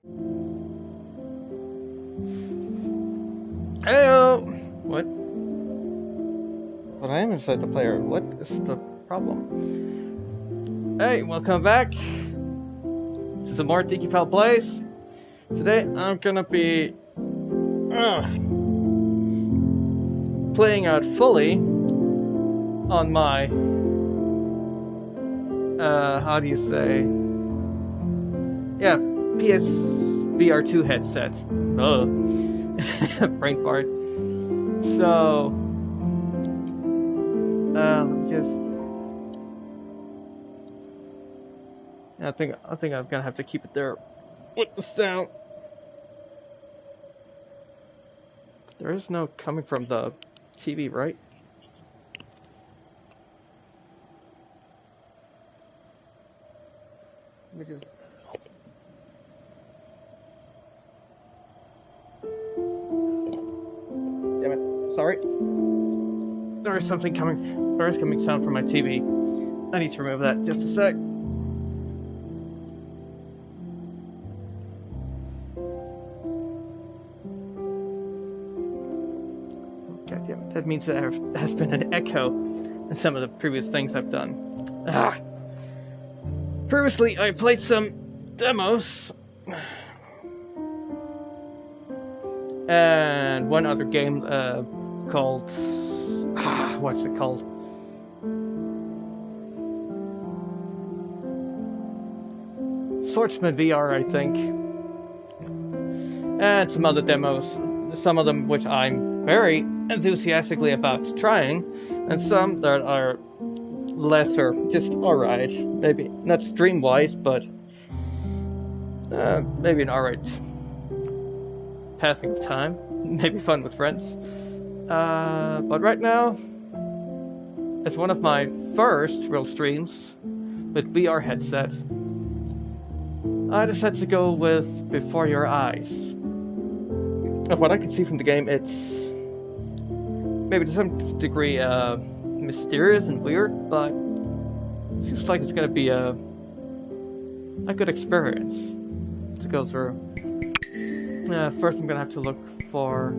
Hello! What? But I am inside the player. What is the problem? Hey, welcome back to some more Digipal Plays. Today I'm gonna be playing out fully on my how do you say? Yeah, PSVR2 headset. Brain fart. So, I think I'm gonna have to keep it there with the sound. There is no coming from the TV, right? Let me just. Damn it! Sorry. There is something coming. There is coming sound from my TV. I need to remove that. Just a sec. God damn it! That means there has been an echo in some of the previous things I've done. Previously, I played some demos and one other game called what's it called? Swordsman VR, I think, and some other demos. Some of them which I'm very enthusiastically about trying, and some that are lesser, just alright. Maybe not stream-wise, but maybe an alright passing of time. Maybe fun with friends. But right now, it's one of my first real streams with VR headset. I decided to go with Before Your Eyes. Of what I can see from the game, it's maybe to some degree mysterious and weird, but it seems like it's gonna be a good experience to go through. First I'm gonna have to look for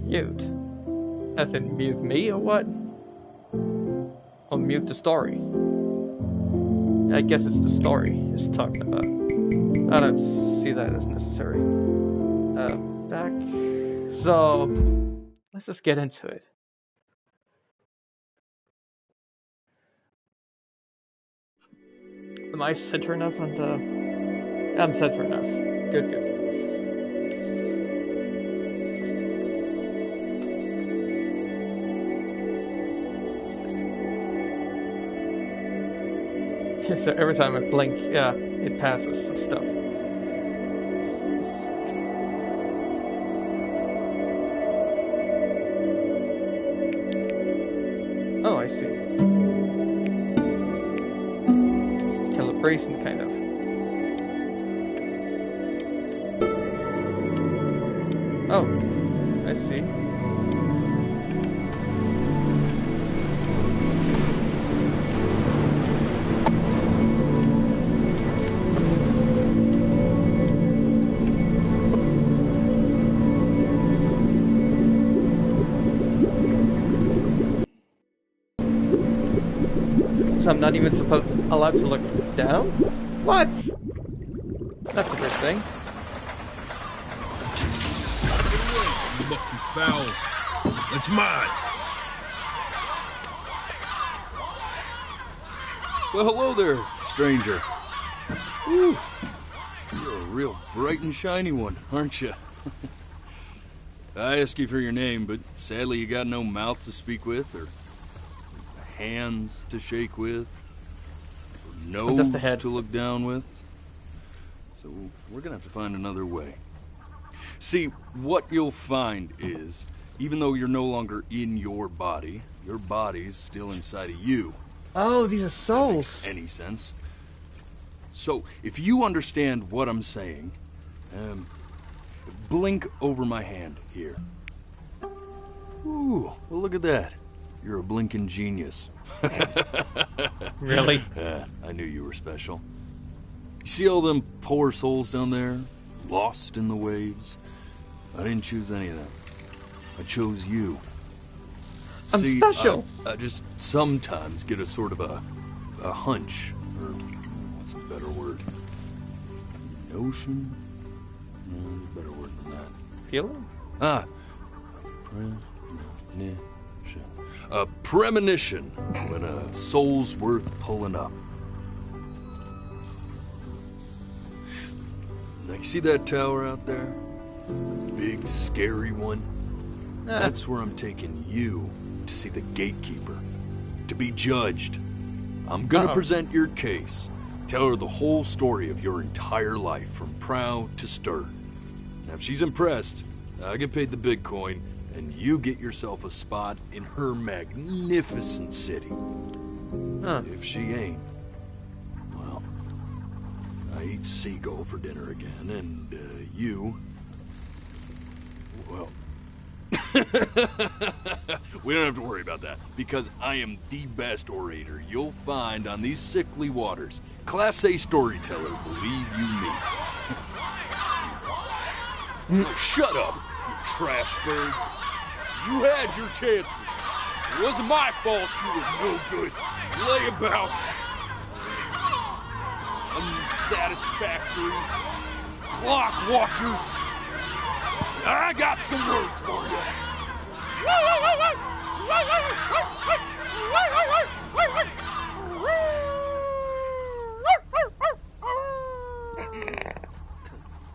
mute. As in mute me or what? Or mute the story. I guess it's the story it's talking about. I don't see that as necessary. Back. So, let's just get into it. Am I center enough on the... I'm center enough. Good, good. So every time I blink, yeah, it passes some stuff. Oh, I see. Calibration, kind of. Oh, I see. So I'm not even allowed to look down? What? That's a good thing. You lucky fowls. That's mine. Well, hello there, stranger. Whew. You're a real bright and shiny one, aren't you? I asked you for your name, but sadly you got no mouth to speak with, or hands to shake with, or nose to look down with. So we're gonna have to find another way. See, what you'll find is, even though you're no longer in your body's still inside of you. Oh, these are souls. If that makes any sense. So, if you understand what I'm saying, blink over my hand here. Ooh, well look at that. you're a blinking genius. Really? Yeah, I knew you were special. You see all them poor souls down there, lost in the waves? I didn't choose any of them. I chose you. I'm See, special. I just sometimes get a sort of a hunch, or what's a better word? Notion? No, there's a better word than that. Feeling? Premonition. A premonition when a soul's worth pulling up. Now you see that tower out there? The big, scary one? That's where I'm taking you to see the gatekeeper. To be judged. I'm gonna present your case. Tell her the whole story of your entire life, from prow to stir. Now if she's impressed, I get paid the big coin, and you get yourself a spot in her magnificent city. If she ain't, well, I eat seagull for dinner again, and you, well, we don't have to worry about that, because I am the best orator you'll find on these sickly waters. Class A storyteller, believe you me. Oh, shut up, you trash birds. You had your chances. It wasn't my fault you were no good. Layabouts. Unsatisfactory. Clock watchers. I got some words for you.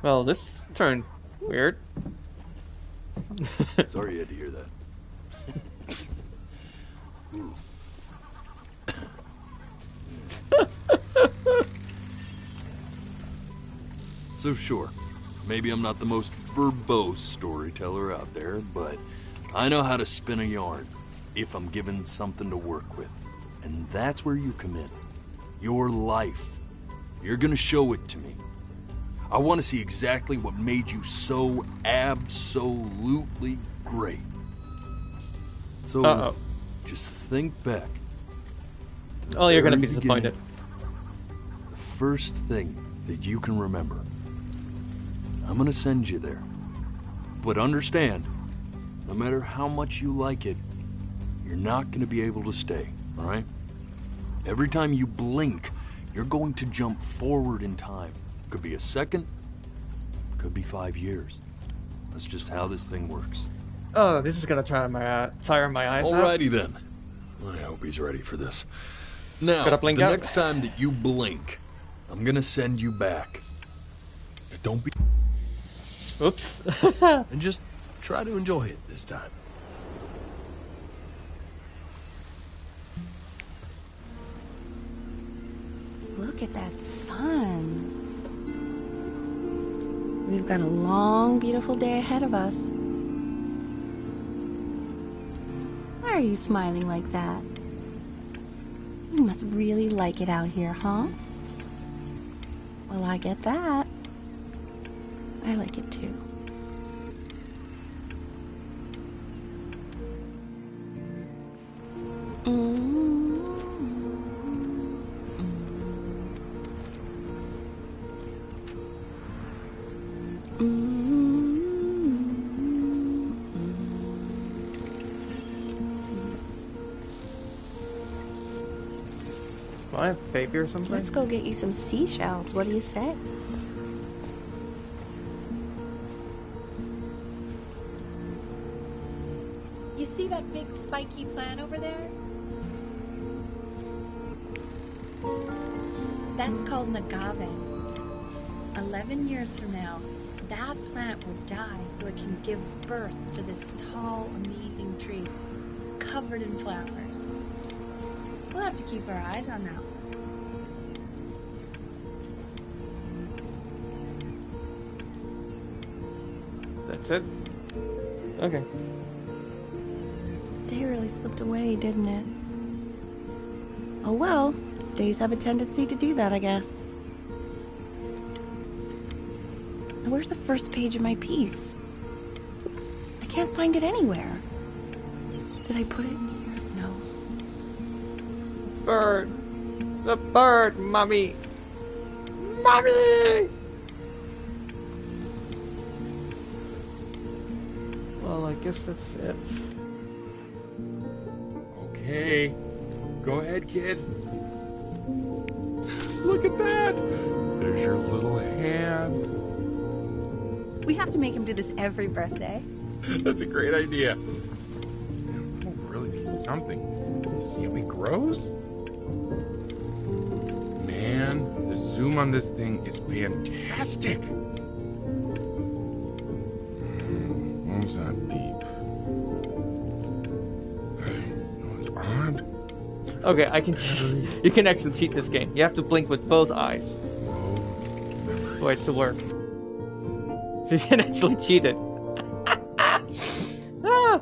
Well, this turned weird. Sorry you had to hear that. So sure, maybe I'm not the most verbose storyteller out there, but I know how to spin a yarn if I'm given something to work with. And that's where you come in. Your life. You're gonna show it to me. I want to see exactly what made you so absolutely great. So, just think back. Oh, you're gonna be very disappointed. The first thing that you can remember. I'm gonna send you there. But understand, no matter how much you like it, you're not gonna be able to stay, alright? Every time you blink, you're going to jump forward in time. Could be a second, could be 5 years. That's just how this thing works. Oh, this is gonna tire my eyes out. Alrighty then. I hope he's ready for this. Now, Gotta blink the out. next time that you blink, I'm gonna send you back. Don't be... Oops. And just try to enjoy it this time. Look at that sun. We've got a long, beautiful day ahead of us. Why are you smiling like that? You must really like it out here, huh? Well, I get that. I like it too. Do I have baby or something? Let's go get you some seashells. What do you say? You see that big spiky plant over there? That's called an agave. 11 years from now, that plant will die so it can give birth to this tall, amazing tree covered in flowers. We'll have to keep our eyes on that one. That's it? Okay. The day really slipped away, didn't it? Oh well, days have a tendency to do that, I guess. Now, where's the first page of my piece? I can't find it anywhere. Did I put it here? No. bird. The bird, Mommy. Mommy! Well, I guess that's it. Okay. Go ahead, kid. Look at that! There's your little hand. We have to make him do this every birthday. That's a great idea. It'll really be something to see how he grows. Man, the zoom on this thing is fantastic. What was that beep? No, it's odd. Okay, you can actually cheat this game. You have to blink with both eyes for it to work. So you can actually cheat it. Ah!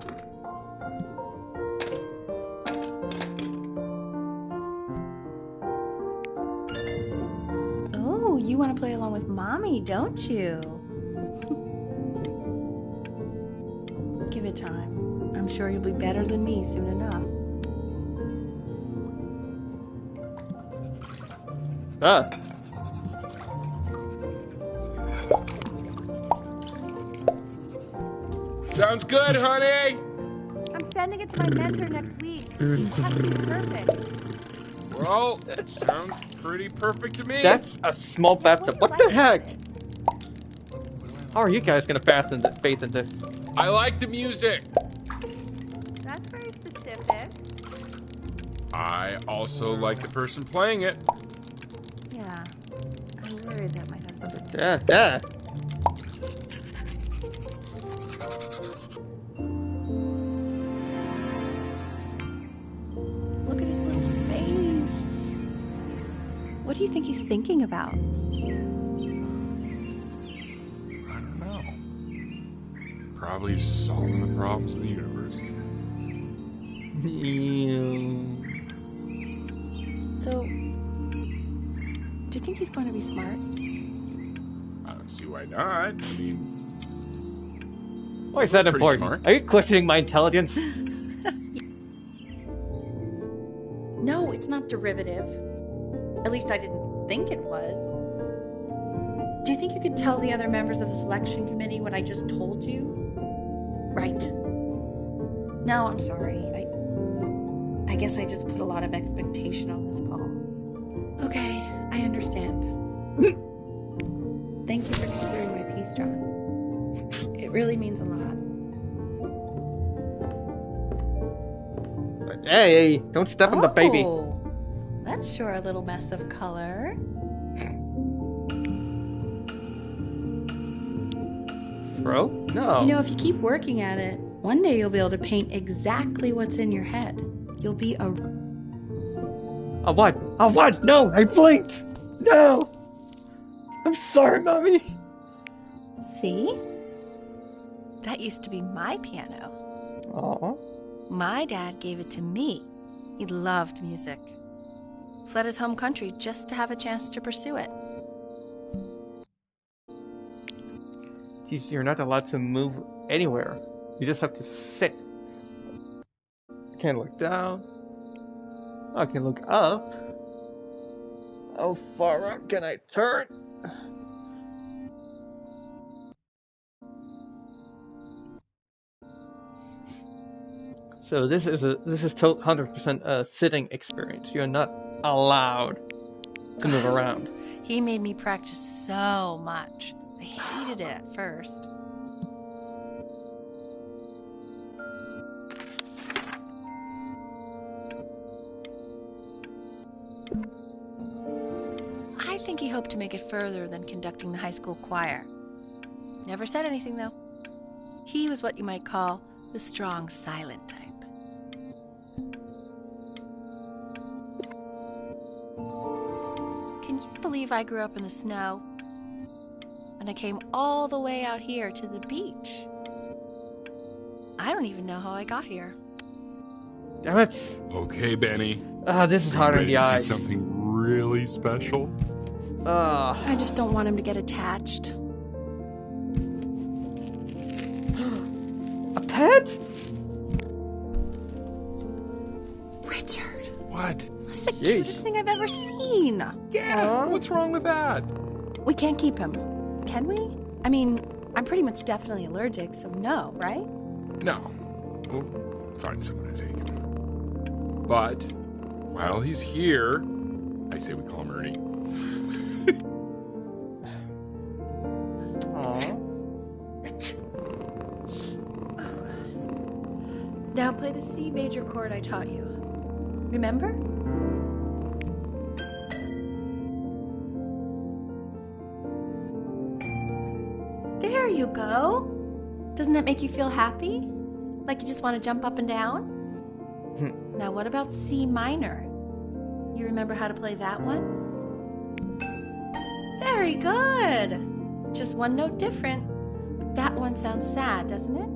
Oh, you want to play along with Mommy, don't you? Give it time. I'm sure you'll be better than me soon enough. Ah. Sounds good, honey! I'm sending it to my mentor next week. It has to be perfect. Well, it sounds pretty perfect to me. That's a small bathtub. What the heck? How are you guys gonna face in this? I like the music. That's very specific. I also like the person playing it. Yeah. I'm worried that my husband... Yeah. Look at his little face. What do you think he's thinking about? I don't know. Probably solving the problems of the universe. So, do you think he's going to be smart? I don't see why not. I mean, Why is that Pretty important? smart. Are you questioning my intelligence? No, it's not derivative. At least I didn't think it was. Do you think you could tell the other members of the selection committee what I just told you? Right. No, I'm sorry. I guess I just put a lot of expectation on this call. Okay, I understand. Thank you for considering my piece, John. It really means a lot. Hey, don't step on the baby. Oh, that's sure a little mess of color. Bro? No. You know, if you keep working at it, one day you'll be able to paint exactly what's in your head. You'll be a... A what? A what? No, I blinked. No. I'm sorry, Mommy. See? That used to be my piano. Aw. My dad gave it to me. He loved music. Fled his home country just to have a chance to pursue it. Geez, you're not allowed to move anywhere. You just have to sit. I can't look down. I can look up. How far up can I turn? So this is 100% a sitting experience. You're not allowed to move around. He made me practice so much. I hated it at first. I think he hoped to make it further than conducting the high school choir. Never said anything, though. He was what you might call the strong, silent type. Can you believe I grew up in the snow? And I came all the way out here to the beach. I don't even know how I got here. Damn it! okay, Benny. This is hard on Ready the to see eyes. something really special? I just don't want him to get attached. A pet? Richard, What? a It's the Yeesh. cutest thing I've ever seen. Yeah, what's wrong with that? We can't keep him, can we? I mean, I'm pretty much definitely allergic, so no, right? No. We'll find someone to take him. But while he's here, I say we call him Ernie. Aw. Now play the C major chord I taught you. Remember? There you go. Doesn't that make you feel happy? Like you just want to jump up and down? Now what about C minor? You remember how to play that one? Very good. Just one note different. But that one sounds sad, doesn't it?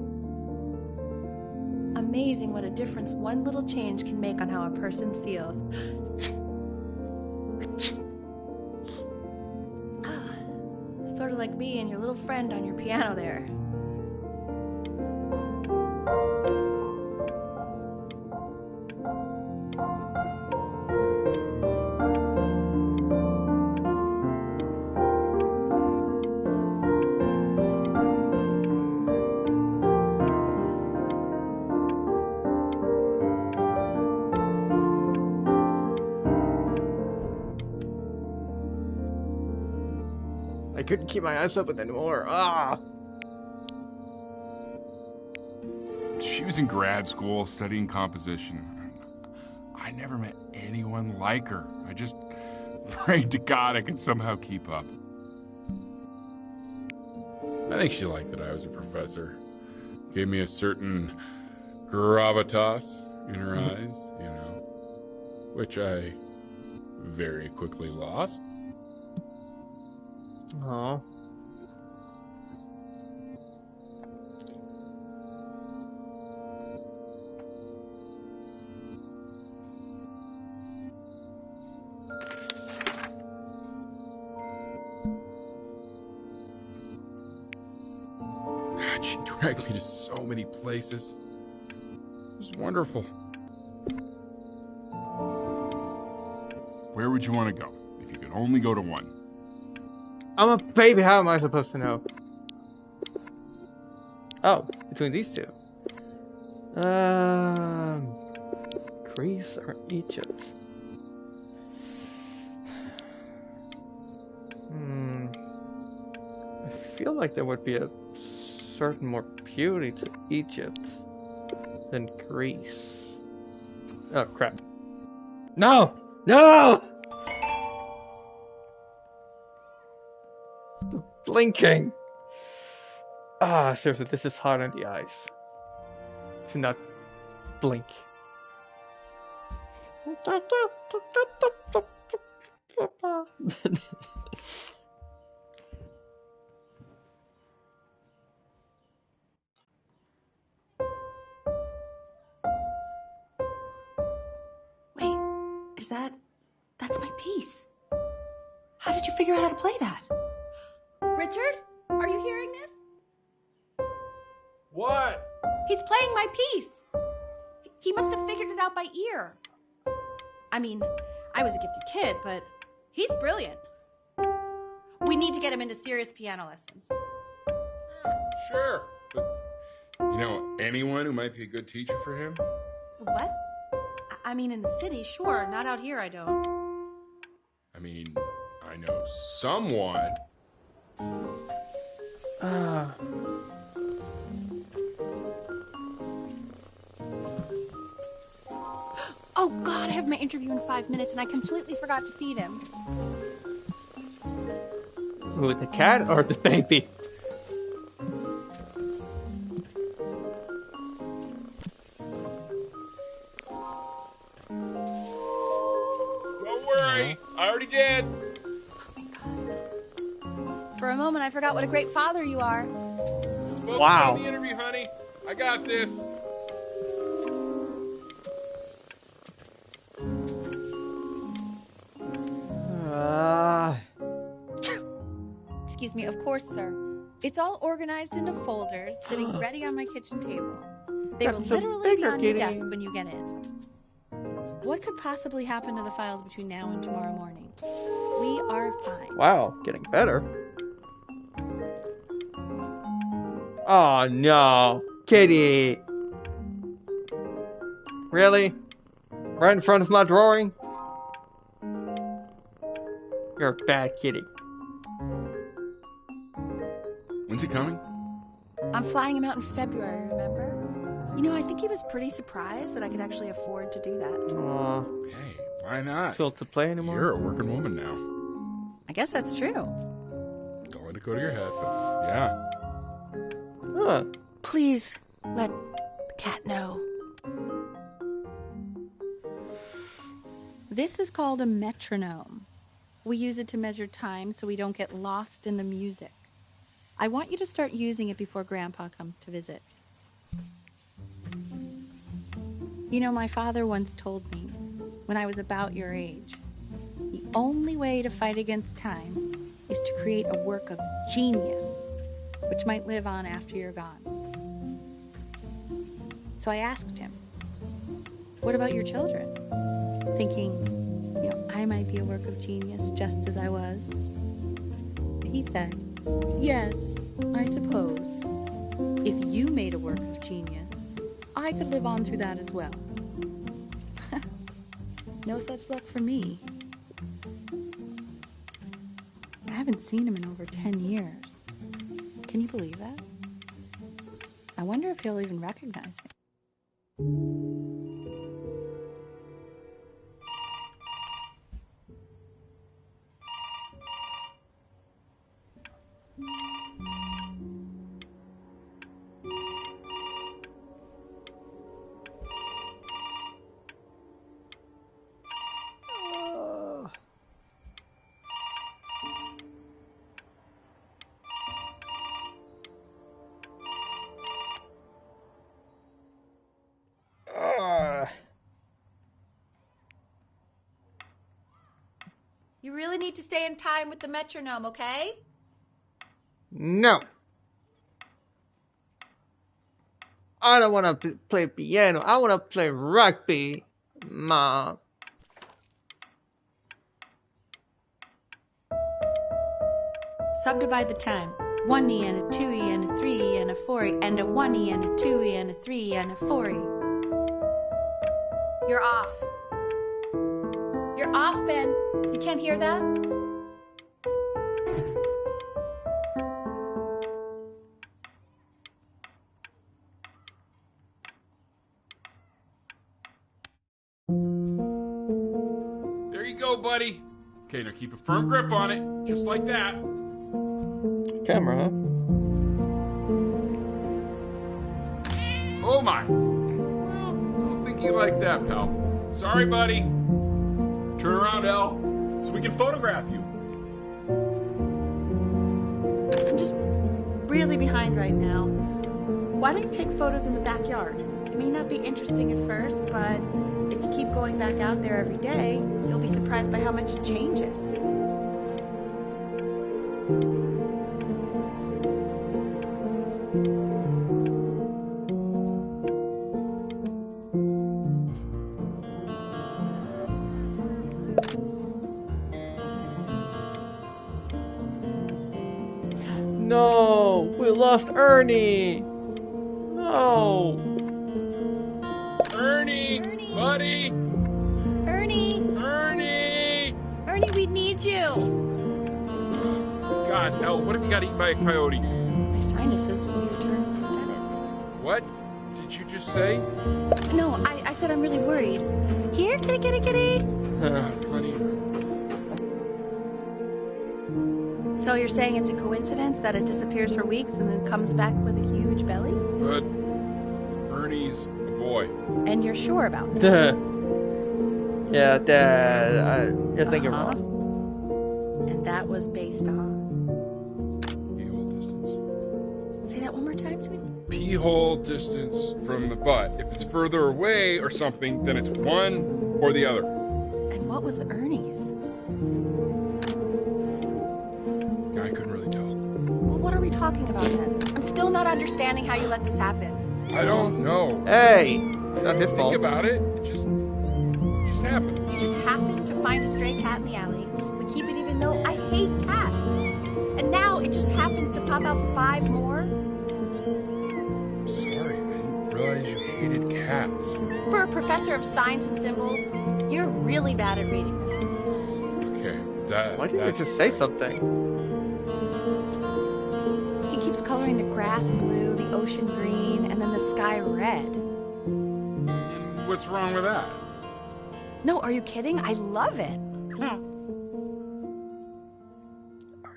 Amazing what a difference one little change can make on how a person feels. Sort of like me and your little friend on your piano there. I couldn't keep my eyes open anymore. Ah! She was in grad school studying composition. I never met anyone like her. I just prayed to God I could somehow keep up. I think she liked that I was a professor. Gave me a certain gravitas in her eyes, you know, which I very quickly lost. Aw. God, she dragged me to so many places. It was wonderful. Where would you want to go if you could only go to one? I'm a baby, how am I supposed to know? Oh, between these two. Greece or Egypt? I feel like there would be a certain more beauty to Egypt than Greece. Oh, crap. No! No! Blinking! Ah, seriously, this is hard on the eyes. To not blink. Wait, that's my piece. How did you figure out how to play that? Richard, are you hearing this? What? He's playing my piece. He must have figured it out by ear. I mean, I was a gifted kid, but he's brilliant. We need to get him into serious piano lessons. Sure. But you know anyone who might be a good teacher for him? What? I mean, in the city, sure. Not out here, I don't. I mean, I know someone. Oh, God, I have my interview in 5 minutes, and I completely forgot to feed him. Who, the cat or the baby? Don't worry, I already did. For a moment, I forgot what a great father you are. Focus Wow. on the interview, honey. I got this. Excuse me, of course, sir. It's all organized into folders, sitting ready on my kitchen table. They Got will some literally be bigger on your kitty. desk when you get in. What could possibly happen to the files between now and tomorrow morning? We are fine. Wow, getting better. Oh no, Kitty. Really? Right in front of my drawing? You're a bad kitty. When's he coming? I'm flying him out in February, remember? You know, I think he was pretty surprised that I could actually afford to do that. Aw, Hey, why not? feel to play anymore? You're a working woman now. I guess that's true. Don't let it go to your head, but yeah. Huh. Please let the cat know. This is called a metronome. We use it to measure time so we don't get lost in the music. I want you to start using it before Grandpa comes to visit. You know, my father once told me, when I was about your age, the only way to fight against time is to create a work of genius, which might live on after you're gone. So I asked him, what about your children? Thinking, you know, I might be a work of genius just as I was. He said, yes, I suppose. If you made a work of genius, I could live on through that as well. No such luck for me. I haven't seen him in over 10 years. Can you believe that? I wonder if he'll even recognize me. You really need to stay in time with the metronome, okay? No. I don't want to play piano. I want to play rugby, Mom. Subdivide the time. 1E and a 2E and a 3E and a 4E and a 1E and a 2E and a 3E and a 4E. You're off. You're off, Ben. You can't hear that? There you go, buddy. Okay, now keep a firm grip on it, just like that. Camera, huh? Oh my. Well, I don't think you like that, pal. Sorry, buddy. Turn around, Elle, so we can photograph you. I'm just really behind right now. Why don't you take photos in the backyard? It may not be interesting at first, but if you keep going back out there every day, you'll be surprised by how much it changes. No, we lost Ernie. No. Ernie, buddy. Ernie! Ernie. Ernie, we need you! God, Elle, what if you got eaten by a coyote? My sinuses will return embedded. What did you just say? No, I said I'm really worried. Here, kitty, kitty, kitty! Honey. So you're saying it's a coincidence that it disappears for weeks and then comes back with a huge belly? But Ernie's a boy. And you're sure about that? Yeah, Dad, I think you're wrong. And that was based on... Pee-hole distance. Say that one more time, sweetie. Pee-hole distance from the butt. If it's further away or something, then it's one or the other. And what was Ernie's? I couldn't really tell. Well, what are we talking about then? I'm still not understanding how you let this happen. I don't know. Hey, not his Think fault. about it. Just find a stray cat in the alley. We keep it even though I hate cats. And now it just happens to pop out 5 more. Sorry, I didn't realize you hated cats. For a professor of science and symbols, you're really bad at reading them. Okay, Why didn't you just say something? He keeps coloring the grass blue, the ocean green, and then the sky red. And what's wrong with that? No, are you kidding? I love it.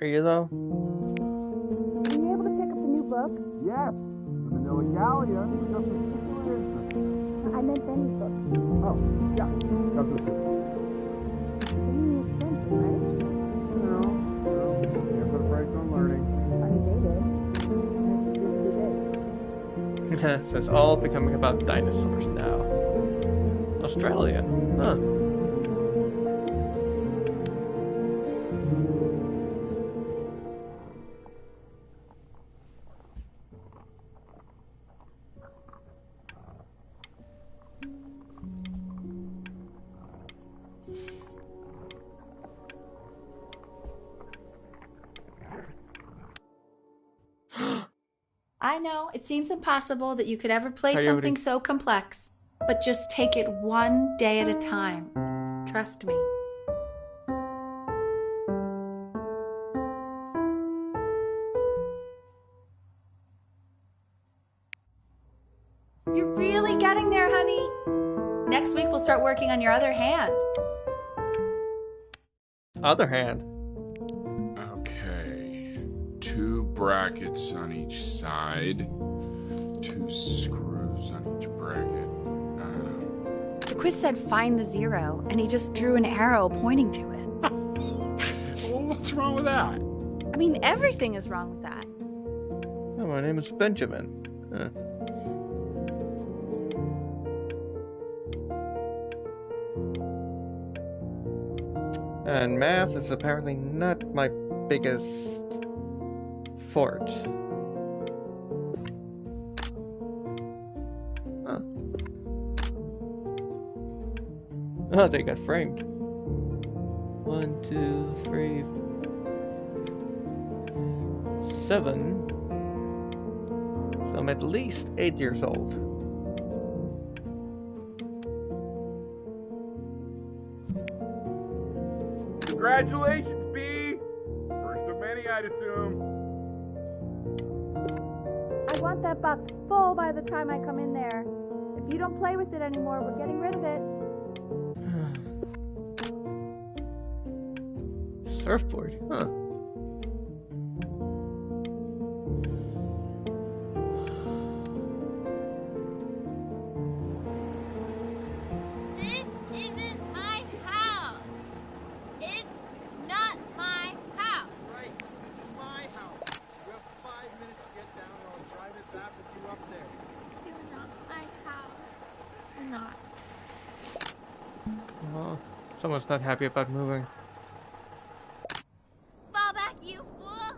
Are you though? Were you able to pick up the new book? Yes, the Manila Galleon is of particular interest. I meant Benny's book. Oh, yeah, got this. Benny is expensive, right? No, can't put a price on learning. I mean, they did. So it's all becoming about dinosaurs now. Australia. Huh. I know, it seems impossible that you could ever play Coyote. something so complex. But just take it one day at a time. Trust me. You're really getting there, honey. Next week we'll start working on your other hand. Other hand. Okay. 2 brackets on each side. 2 screws on each bracket. The quiz said find the 0, and he just drew an arrow pointing to it. Well, what's wrong with that? I mean, everything is wrong with that. Oh, my name is Benjamin. Huh. And math is apparently not my biggest fort. Huh. Oh, they got framed. 1, 2, 3, 7. So I'm at least 8 years old. Congratulations, B! First of many, I'd assume. I want that box full by the time I come in there. If you don't play with it anymore, we're getting rid of it. Surfboard, huh? This isn't my house. It's not my house. Right, it's my house. You have 5 minutes to get down and I'll drive it back with you up there. It's not my house. Not. Well, someone's not happy about moving. Fall back, you fool.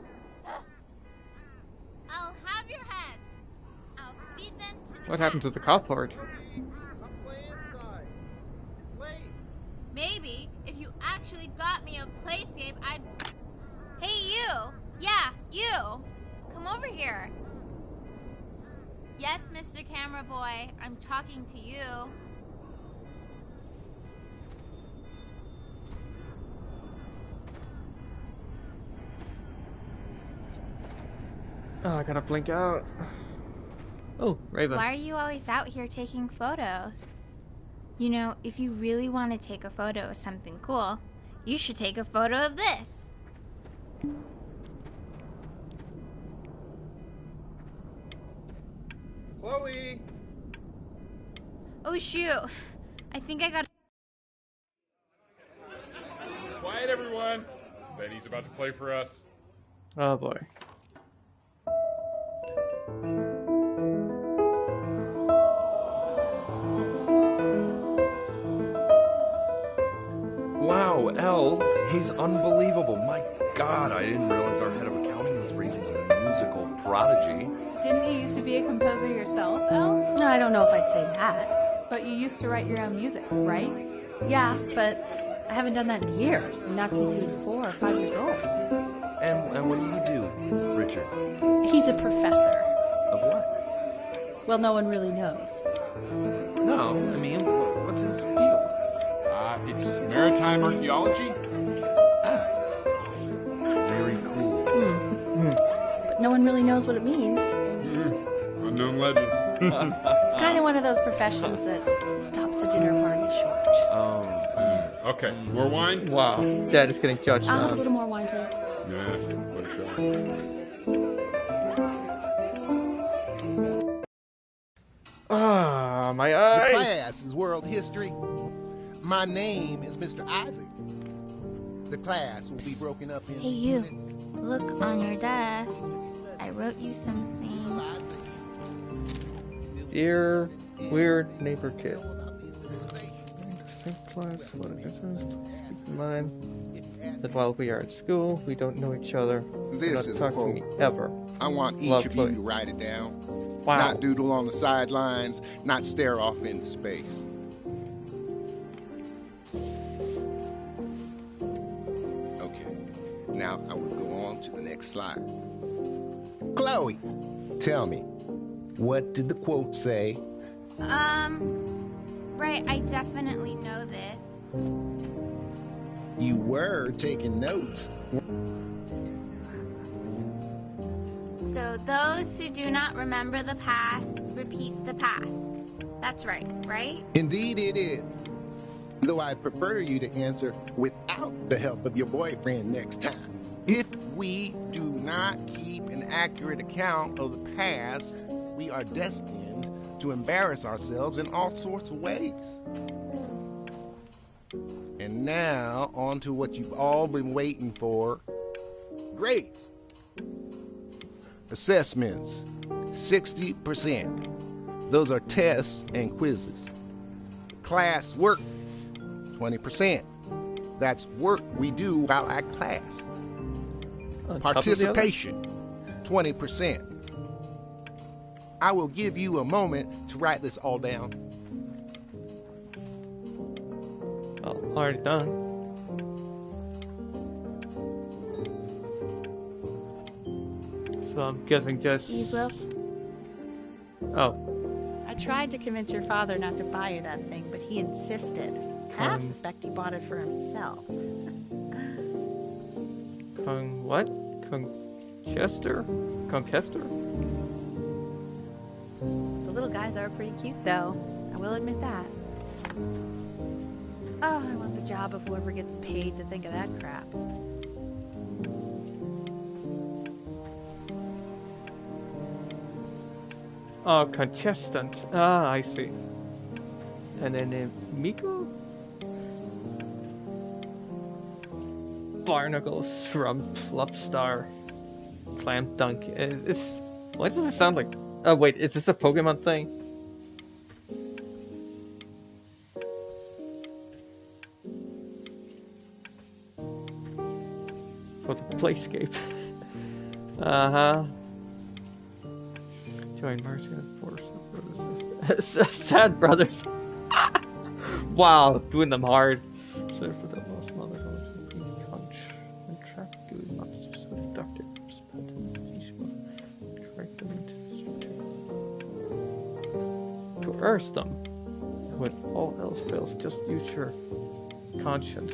I'll have your heads. I'll feed them to the What happened to the carport? Come play inside. It's late. Maybe if you actually got me a playscape, I'd... Hey, you! Yeah, you! Come over here. Yes, Mr. Camera Boy, I'm talking to you. Oh, I gotta blink out. Oh, Raven. Why are you always out here taking photos? You know, if you really want to take a photo of something cool, you should take a photo of this. Chloe! Oh shoot, I think I got... Quiet, everyone. Benny's about to play for us. Oh boy. Wow, Elle, he's unbelievable. My God, I didn't realize our head of accounting was raising a musical prodigy. Didn't you used to be a composer yourself, Elle? No, I don't know if I'd say that. But you used to write your own music, right? Yeah, but I haven't done that in years. Not since he was 4 or 5 years old. And what do you do, Richard? He's a professor. Of what? Well, no one really knows. No, I mean, what's his field? It's maritime archaeology. Very cool. But no one really knows what it means. Unknown legend. It's kind of one of those professions that stops a dinner party short. Okay, more wine? Wow, Dad is getting judged I'll now. have a little more wine, please. Yeah, what a shot. Ah, my The eyes! class is world history. My name is Mr. Isaac. The class will be broken up in Hey, you. units. Look on your desk. I wrote you something. Dear weird neighbor kid. Class, what it is, keep in mind that while we are at school, we don't know each other. Do This not is a talk to quote. me ever. I want each Love, of Chloe. you to write it down. Wow. Not doodle on the sidelines, not stare off into space. Okay, now I will go on to the next slide. Chloe, tell me, what did the quote say? Right, I definitely know this. You were taking notes. So those who do not remember the past, repeat the past. That's right, right? Indeed it is. Though I'd prefer you to answer without the help of your boyfriend next time. If we do not keep an accurate account of the past, we are destined to embarrass ourselves in all sorts of ways. And now, on to what you've all been waiting for. Grades. Assessments, 60%. Those are tests and quizzes. Class work, 20%. That's work we do while at class. On top of the other? Participation, 20%. I will give you a moment to write this all down. Oh, already done. So I'm guessing just... You broke. Oh, I tried to convince your father not to buy you that thing, but he insisted. I suspect he bought it for himself. what? Conchester? Conchester? The little guys are pretty cute, though. I will admit that. Oh, I want the job of whoever gets paid to think of that crap. Oh, contestant. Ah, I see. And then Miko? Barnacle, Shrimp, Lobstar, Clam Dunk. Why does it sound like... Oh wait, is this a Pokemon thing? For the Playscape. Uh-huh. Join Marcy and Force. Sad Brothers. Wow, doing them hard. So for the most mother punch and trap gooey monsters with Dr. Correct them into coerce them. When all else fails, just use your conscience.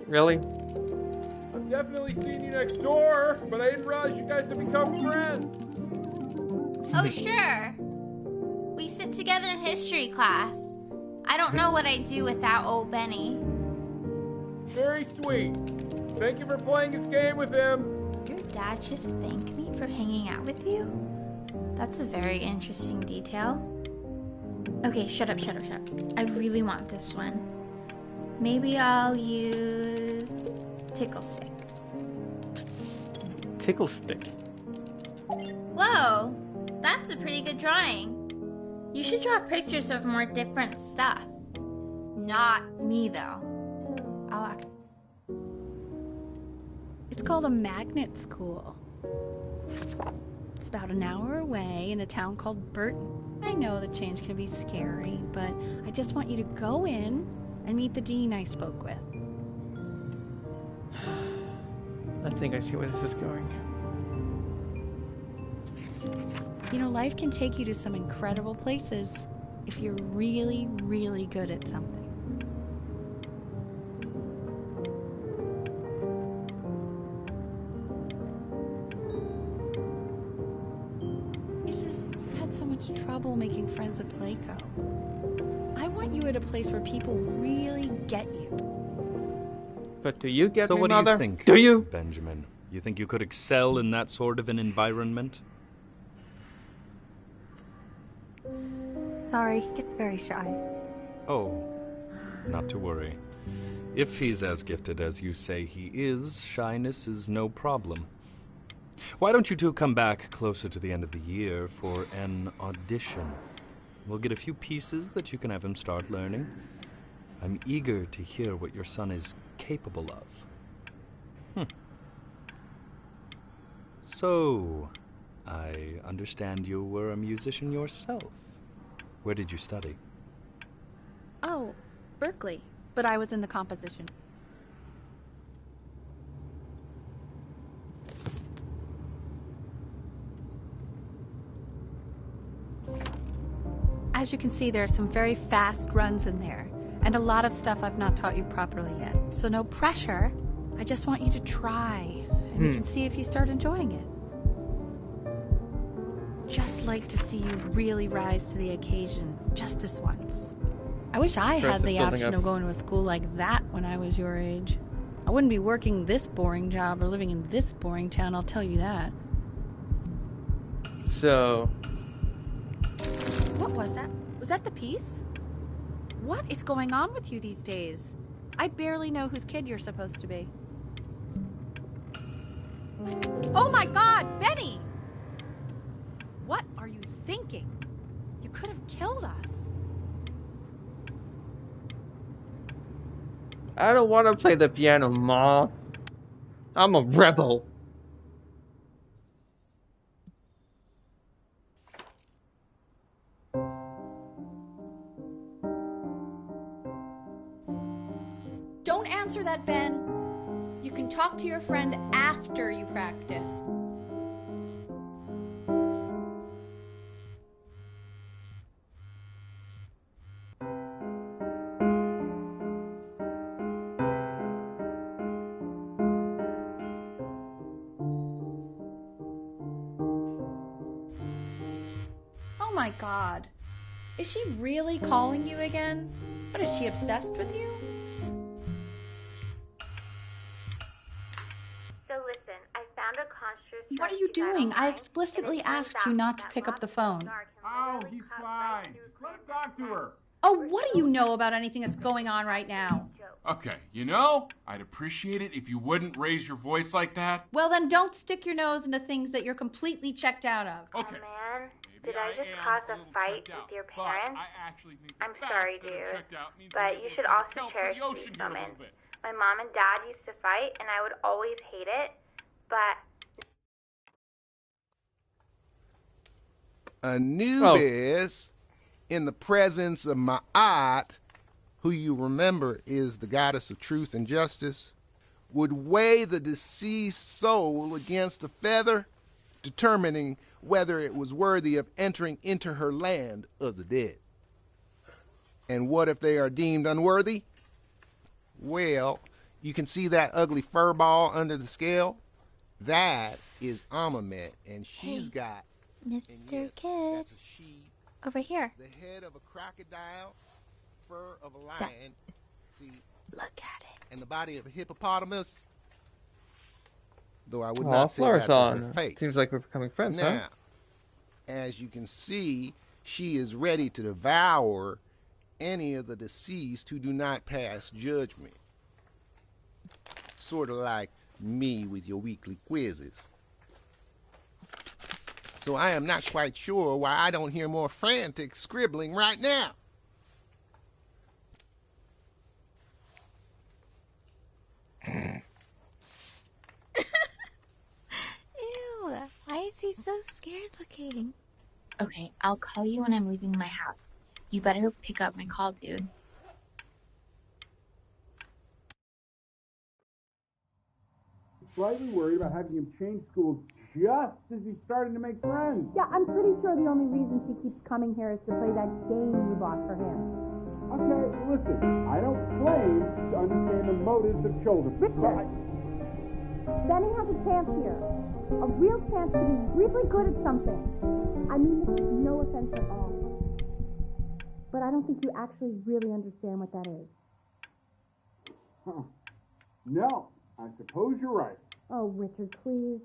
Really? I've definitely seen you next door, but I didn't realize you guys have become friends. Oh, sure. We sit together in history class. I don't know what I'd do without old Benny. Very sweet. Thank you for playing this game with him. Your dad just thanked me for hanging out with you? That's a very interesting detail. Okay, shut up. I really want this one. Maybe I'll use Tickle Stick. Tickle Stick. Whoa, that's a pretty good drawing. You should draw pictures of more different stuff. Not me, though. I'll act. It's called a magnet school. It's about an hour away in a town called Burton. I know the change can be scary, but I just want you to go in and meet the dean I spoke with. I think I see where this is going. You know, life can take you to some incredible places if you're really, really good at something. You've had so much trouble making friends at Playco. I want you at a place where people really get you. But do you get so me, what Mother? do you think, Do you? Benjamin? You think you could excel in that sort of an environment? Sorry, he gets very shy. Oh, not to worry. If he's as gifted as you say he is, shyness is no problem. Why don't you two come back closer to the end of the year for an audition? We'll get a few pieces that you can have him start learning. I'm eager to hear what your son is capable of. So, I understand you were a musician yourself. Where did you study? Oh, Berkeley. But I was in the composition. As you can see, there are some very fast runs in there, and a lot of stuff I've not taught you properly yet. So no pressure. I just want you to try, and you can see if you start enjoying it. Just like to see you really rise to the occasion, just this once. I wish I had the option of going to a school like that when I was your age. I wouldn't be working this boring job or living in this boring town, I'll tell you that. So... What was that? Was that the piece? What is going on with you these days? I barely know whose kid you're supposed to be. Oh my God, Benny! What are you thinking? You could have killed us. I don't want to play the piano, Ma. I'm a rebel. Don't answer that, Ben. You can talk to your friend after you practice. Oh my God. Is she really calling you again? What, is she obsessed with you? So listen, I found a construct. What are you doing? I explicitly asked you not to pick up the phone. Oh, he's fine. Just let him talk to her. Oh, what do you know about anything that's going on right now? Okay, you know, I'd appreciate it if you wouldn't raise your voice like that. Well, then don't stick your nose into things that you're completely checked out of. Okay. Oh, man. Did I just cause a fight with your parents? I'm sorry, dude. But you should also cherish these moments. My mom and dad used to fight, and I would always hate it, but... Anubis, in the presence of Ma'at, who you remember is the goddess of truth and justice, would weigh the deceased soul against a feather, determining whether it was worthy of entering into her land of the dead. And what if they are deemed unworthy? Well, you can see that ugly fur ball under the scale? That is Amamet, and she's got... Mr. Kid, over here. The head of a crocodile, fur of a lion. See, look at it. And the body of a hippopotamus. Though I would not say that's on her face. Seems like we're becoming friends, now, huh? as you can see, she is ready to devour any of the deceased who do not pass judgment. Sort of like me with your weekly quizzes. So I am not quite sure why I don't hear more frantic scribbling right now. Ew, why is he so scared Okay. Okay, I'll call you when I'm leaving my house. You better pick up my call, dude. Slightly worried about having him change schools just as he's starting to make friends. Yeah, I'm pretty sure the only reason she keeps coming here is to play that game you bought for him. Okay, listen, I don't claim to understand the motives of children. Richard! Benny has a chance here. A real chance to be really good at something. I mean this with no offense at all. But I don't think you actually really understand what that is. Huh. No, I suppose you're right. Oh, Richard, please.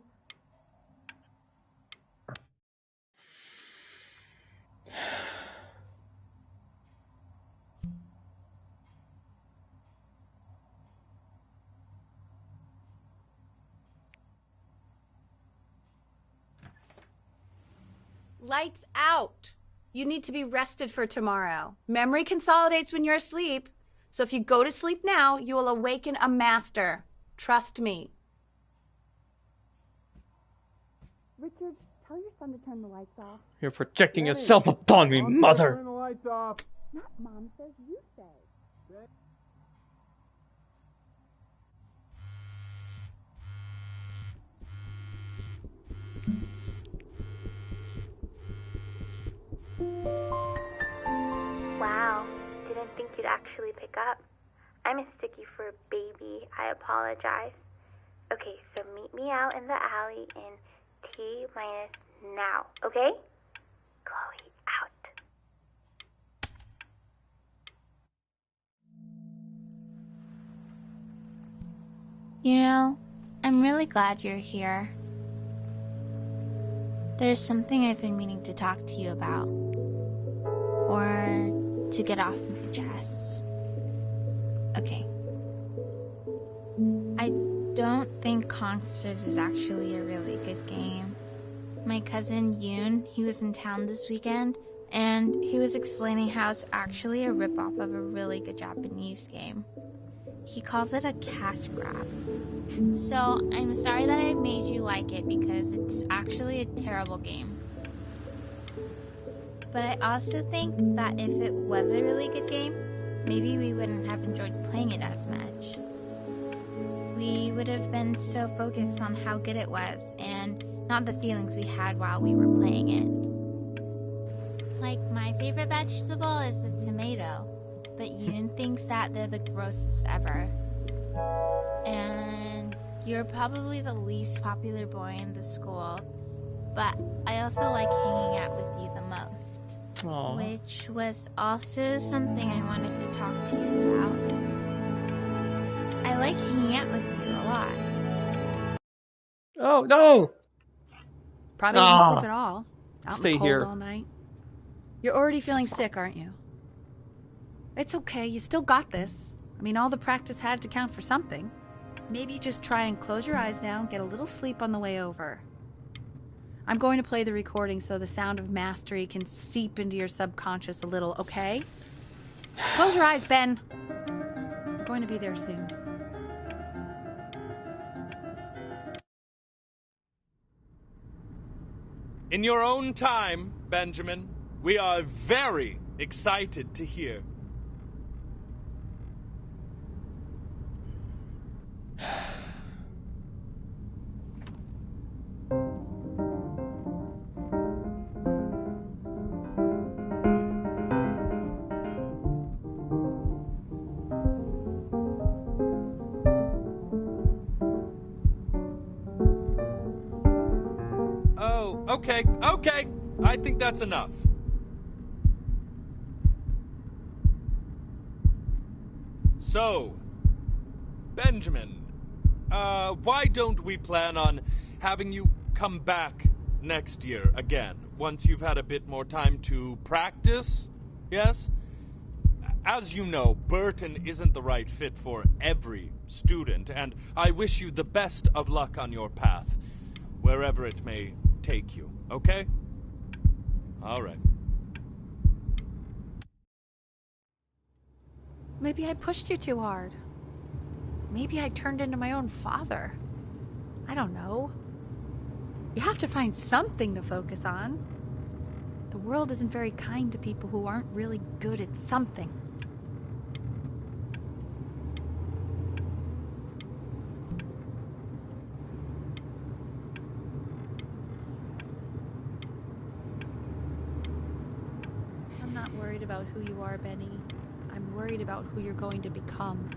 Lights out. You need to be rested for tomorrow. Memory consolidates when you're asleep. So if you go to sleep now, you will awaken a master. Trust me. Richard, tell your son to turn the lights off. You're projecting yourself upon me, mother! Turn the lights off. Not Mom says, you say. Wow, didn't think you'd actually pick up. I mistook you for a baby. I apologize. Okay, so meet me out in the alley in T-minus now, okay? Chloe, out. You know, I'm really glad you're here. There's something I've been meaning to talk to you about. Or to get off my chest. Okay. I don't think Consters is actually a really good game. My cousin Yoon, he was in town this weekend, and he was explaining how it's actually a ripoff of a really good Japanese game. He calls it a cash grab. So, I'm sorry that I made you like it because it's actually a terrible game. But I also think that if it was a really good game, maybe we wouldn't have enjoyed playing it as much. We would have been so focused on how good it was and not the feelings we had while we were playing it. Like, my favorite vegetable is the tomato, but Yoon thinks that they're the grossest ever. And you're probably the least popular boy in the school, but I also like hanging out with you the most. Aww. Which was also something I wanted to talk to you about. I like hanging out with you a lot. Oh, no! Probably didn't sleep at all. Out in Stay the cold here. all night. You're already feeling sick, aren't you? It's okay. You still got this. I mean, all the practice had to count for something. Maybe just try and close your eyes now and get a little sleep on the way over. I'm going to play the recording so the sound of mastery can seep into your subconscious a little, okay? Close your eyes, Ben. I'm going to be there soon. In your own time, Benjamin, we are very excited to hear. Okay, I think that's enough. So, Benjamin, why don't we plan on having you come back next year again, once you've had a bit more time to practice, yes? As you know, Burton isn't the right fit for every student, and I wish you the best of luck on your path, wherever it may take you, okay? All right. Maybe I pushed you too hard. Maybe I turned into my own father. I don't know. You have to find something to focus on. The world isn't very kind to people who aren't really good at something. I'm not worried about who you are, Benny. I'm worried about who you're going to become.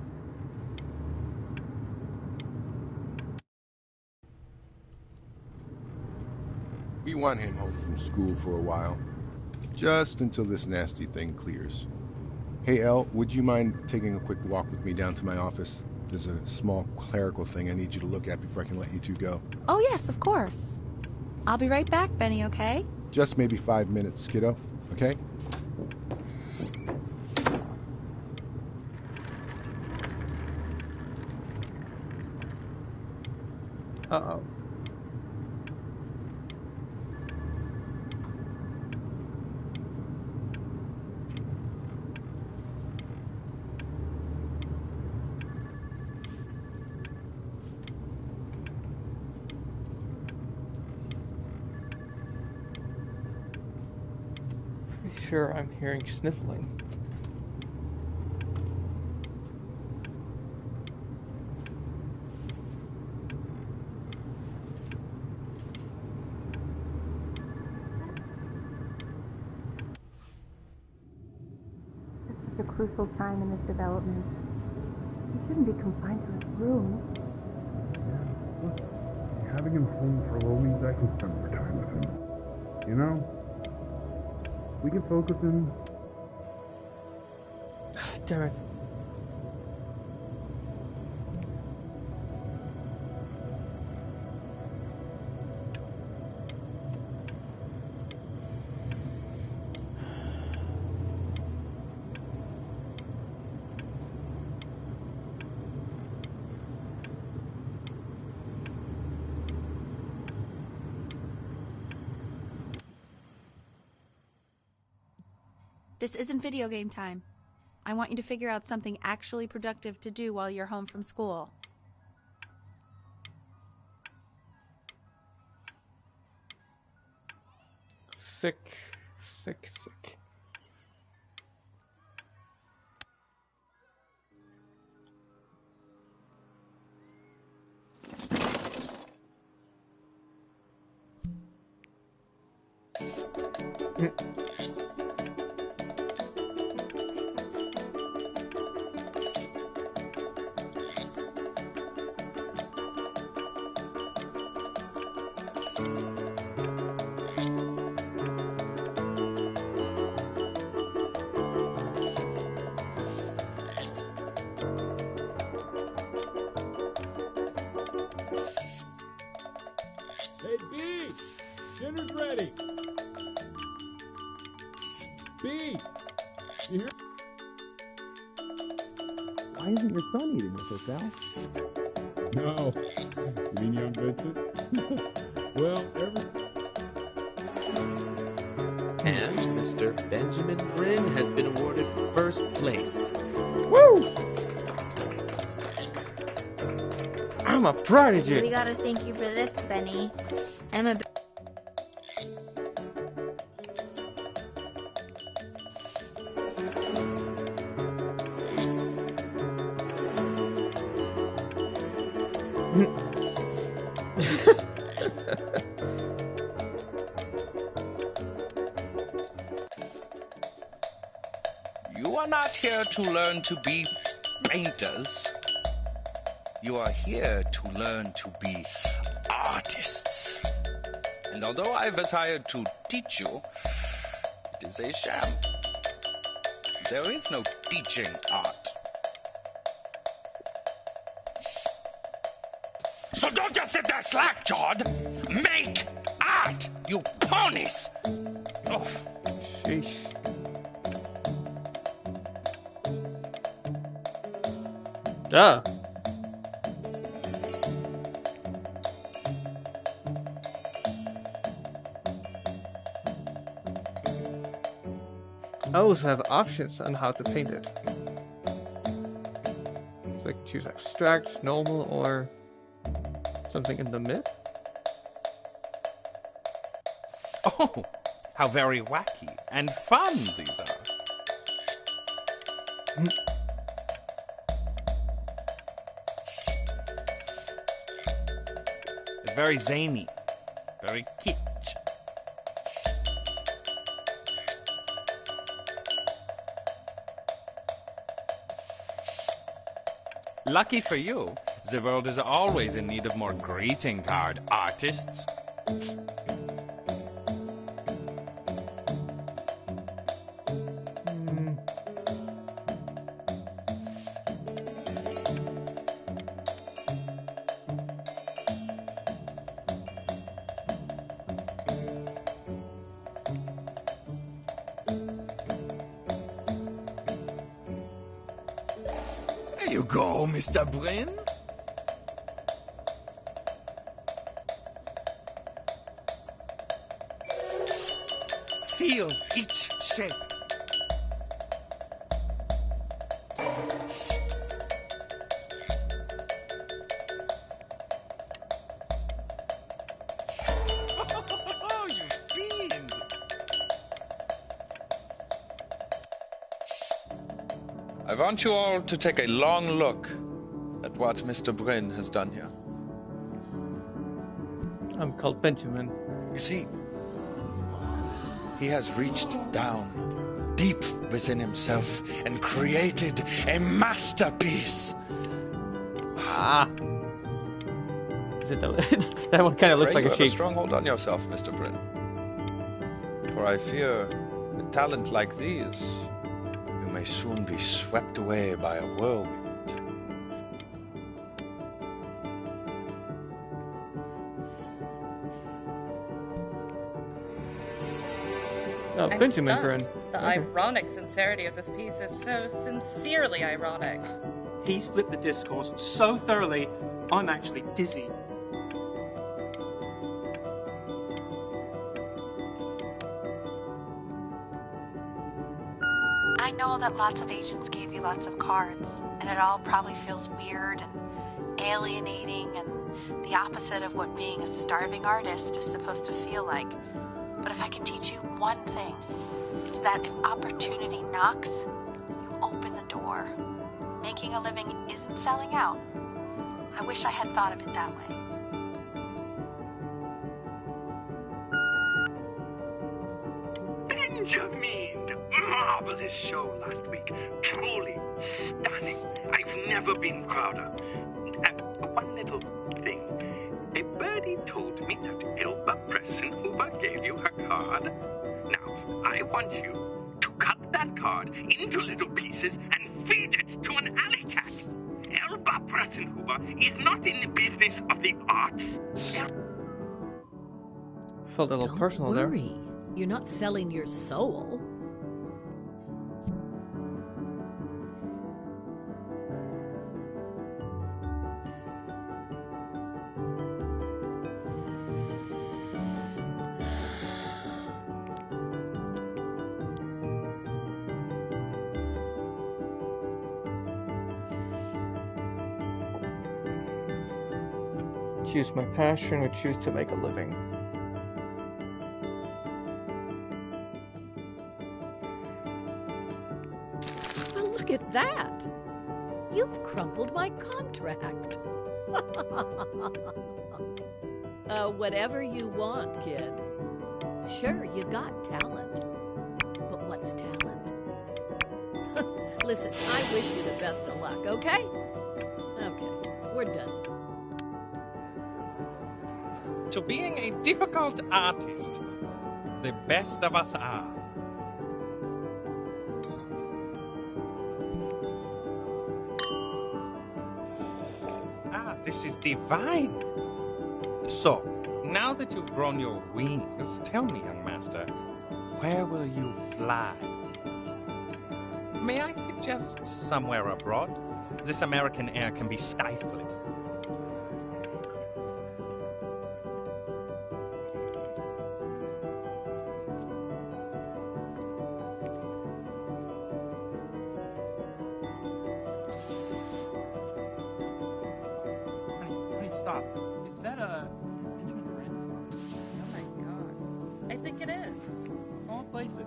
We want him home from school for a while. Just until this nasty thing clears. Hey, Elle, would you mind taking a quick walk with me down to my office? There's a small clerical thing I need you to look at before I can let you two go. Oh, yes, of course. I'll be right back, Benny, okay? Just maybe 5 minutes, kiddo, okay? Uh-oh. Sure, I'm hearing sniffling. This is a crucial time in this development. He shouldn't be confined to his room. Look, having him home for a little means I can spend more time with him. You know? We can focus in. Damn it. This isn't video game time. I want you to figure out something actually productive to do while you're home from school. Sick. Hey, B! Dinner's ready! B! You hear? Why isn't your son eating with us, Al? No. You mean young Vincent? Well, And Mr. Benjamin Bryn has been awarded first place. Woo! I'm a prodigy! We gotta thank you for this, Benny. I'm a... You are not here to learn to be painters. You are here to learn to be artists. And although I was hired to teach you, it is a sham. There is no teaching art. So don't just sit there slack-jawed. Make art, you ponies! Oh. Sheesh. Ah. I also have options on how to paint it. So I can choose abstract, normal, or something in the mid. Oh, how very wacky and fun these are. It's very zany, very kitsch. Lucky for you, the world is always in need of more greeting card artists. There you go, Mr. Bryn. Feel each shape. Oh, you fiend! I want you all to take a long look at what Mr. Bryn has done here. I'm called Benjamin. You see, he has reached down deep within himself and created a masterpiece. Ah. Is it that, that one kind of looks like you a have a sheep. stronghold on yourself, Mr. Bryn. For I fear, with talent like these, you may soon be swept away by a whirlwind. Oh, I'm Benjamin stunned. Bryn. The Okay. ironic sincerity of this piece is so sincerely ironic. He's flipped the discourse so thoroughly, I'm actually dizzy. I know that lots of agents gave you lots of cards, and it all probably feels weird and alienating and the opposite of what being a starving artist is supposed to feel like. But if I can teach you one thing, it's that if opportunity knocks, you open the door. Making a living isn't selling out. I wish I had thought of it that way. Benjamin! Marvelous show last week. Truly stunning. I've never been prouder. One little thing. A birdie told me that Elba Pressenhuber gave you her card. Now, I want you to cut that card into little pieces and feed it to an alley cat. Elba Pressenhuber is not in the business of the arts. Felt a little personal there. Worry. You're not selling your soul. Choose my passion or choose to make a living. Well, look at that. You've crumpled my contract. Whatever you want, kid. Sure, you got talent. But what's talent? Listen, I wish you the best of luck, okay? Okay, we're done. To being a difficult artist, the best of us are. Ah, this is divine. So, now that you've grown your wings, tell me, young master, where will you fly? May I suggest somewhere abroad? This American air can be stifling. Honey, stop. Is that Benjamin Bryn? Oh my god. I think it is? Of all places.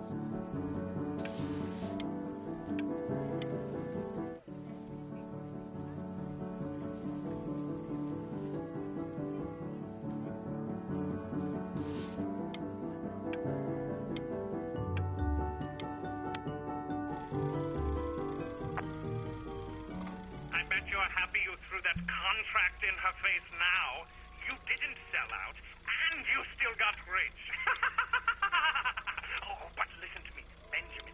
I bet you're happy you threw that contract in her face now. You didn't sell out, and you still got rich. Oh, but listen to me, Benjamin.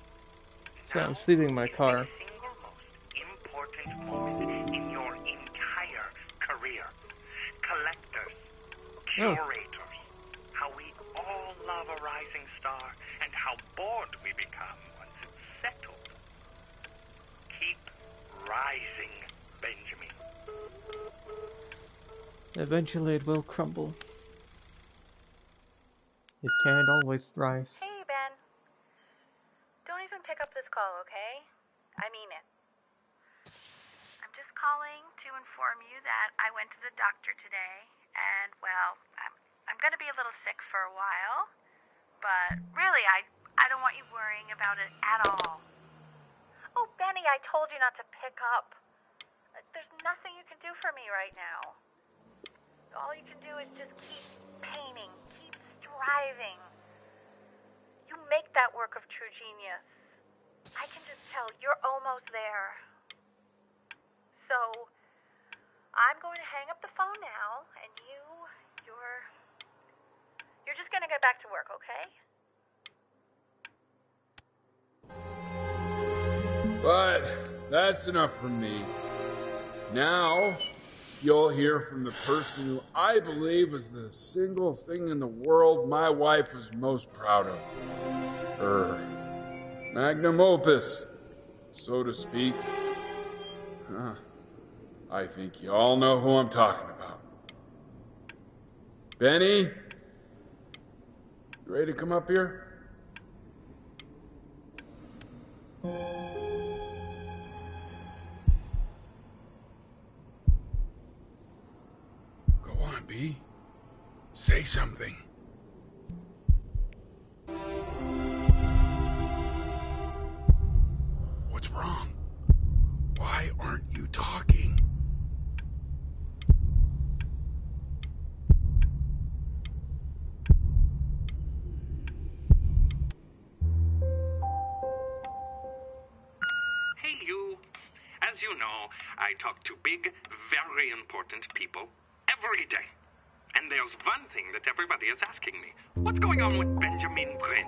So I'm sleeping in my car. Single most important moment in your entire career. Collectors, curators, how we all love a rising star, and how bored we become once it's settled. Keep rising, Benjamin. Eventually it will crumble. It can't always rise. Hey, Ben. Don't even pick up this call, okay? I mean it. I'm just calling to inform you that I went to the doctor today, and, well, I'm going to be a little sick for a while, but really, I don't want you worrying about it at all. Oh, Benny, I told you not to pick up. There's nothing you can do for me right now. All you can do is just keep painting, keep striving. You make that work of true genius. I can just tell you're almost there. So, I'm going to hang up the phone now, and you're just going to get back to work, okay? But that's enough from me. Now, you'll hear from the person who I believe is the single thing in the world my wife is most proud of. Her magnum opus, so to speak. I think you all know who I'm talking about. Benny? You ready to come up here? Go on, B. Say something. What's wrong? Why aren't you talking? Hey, you. As you know, I talk to big, very important people every day. And there's one thing that everybody is asking me. What's going on with Benjamin Bryn?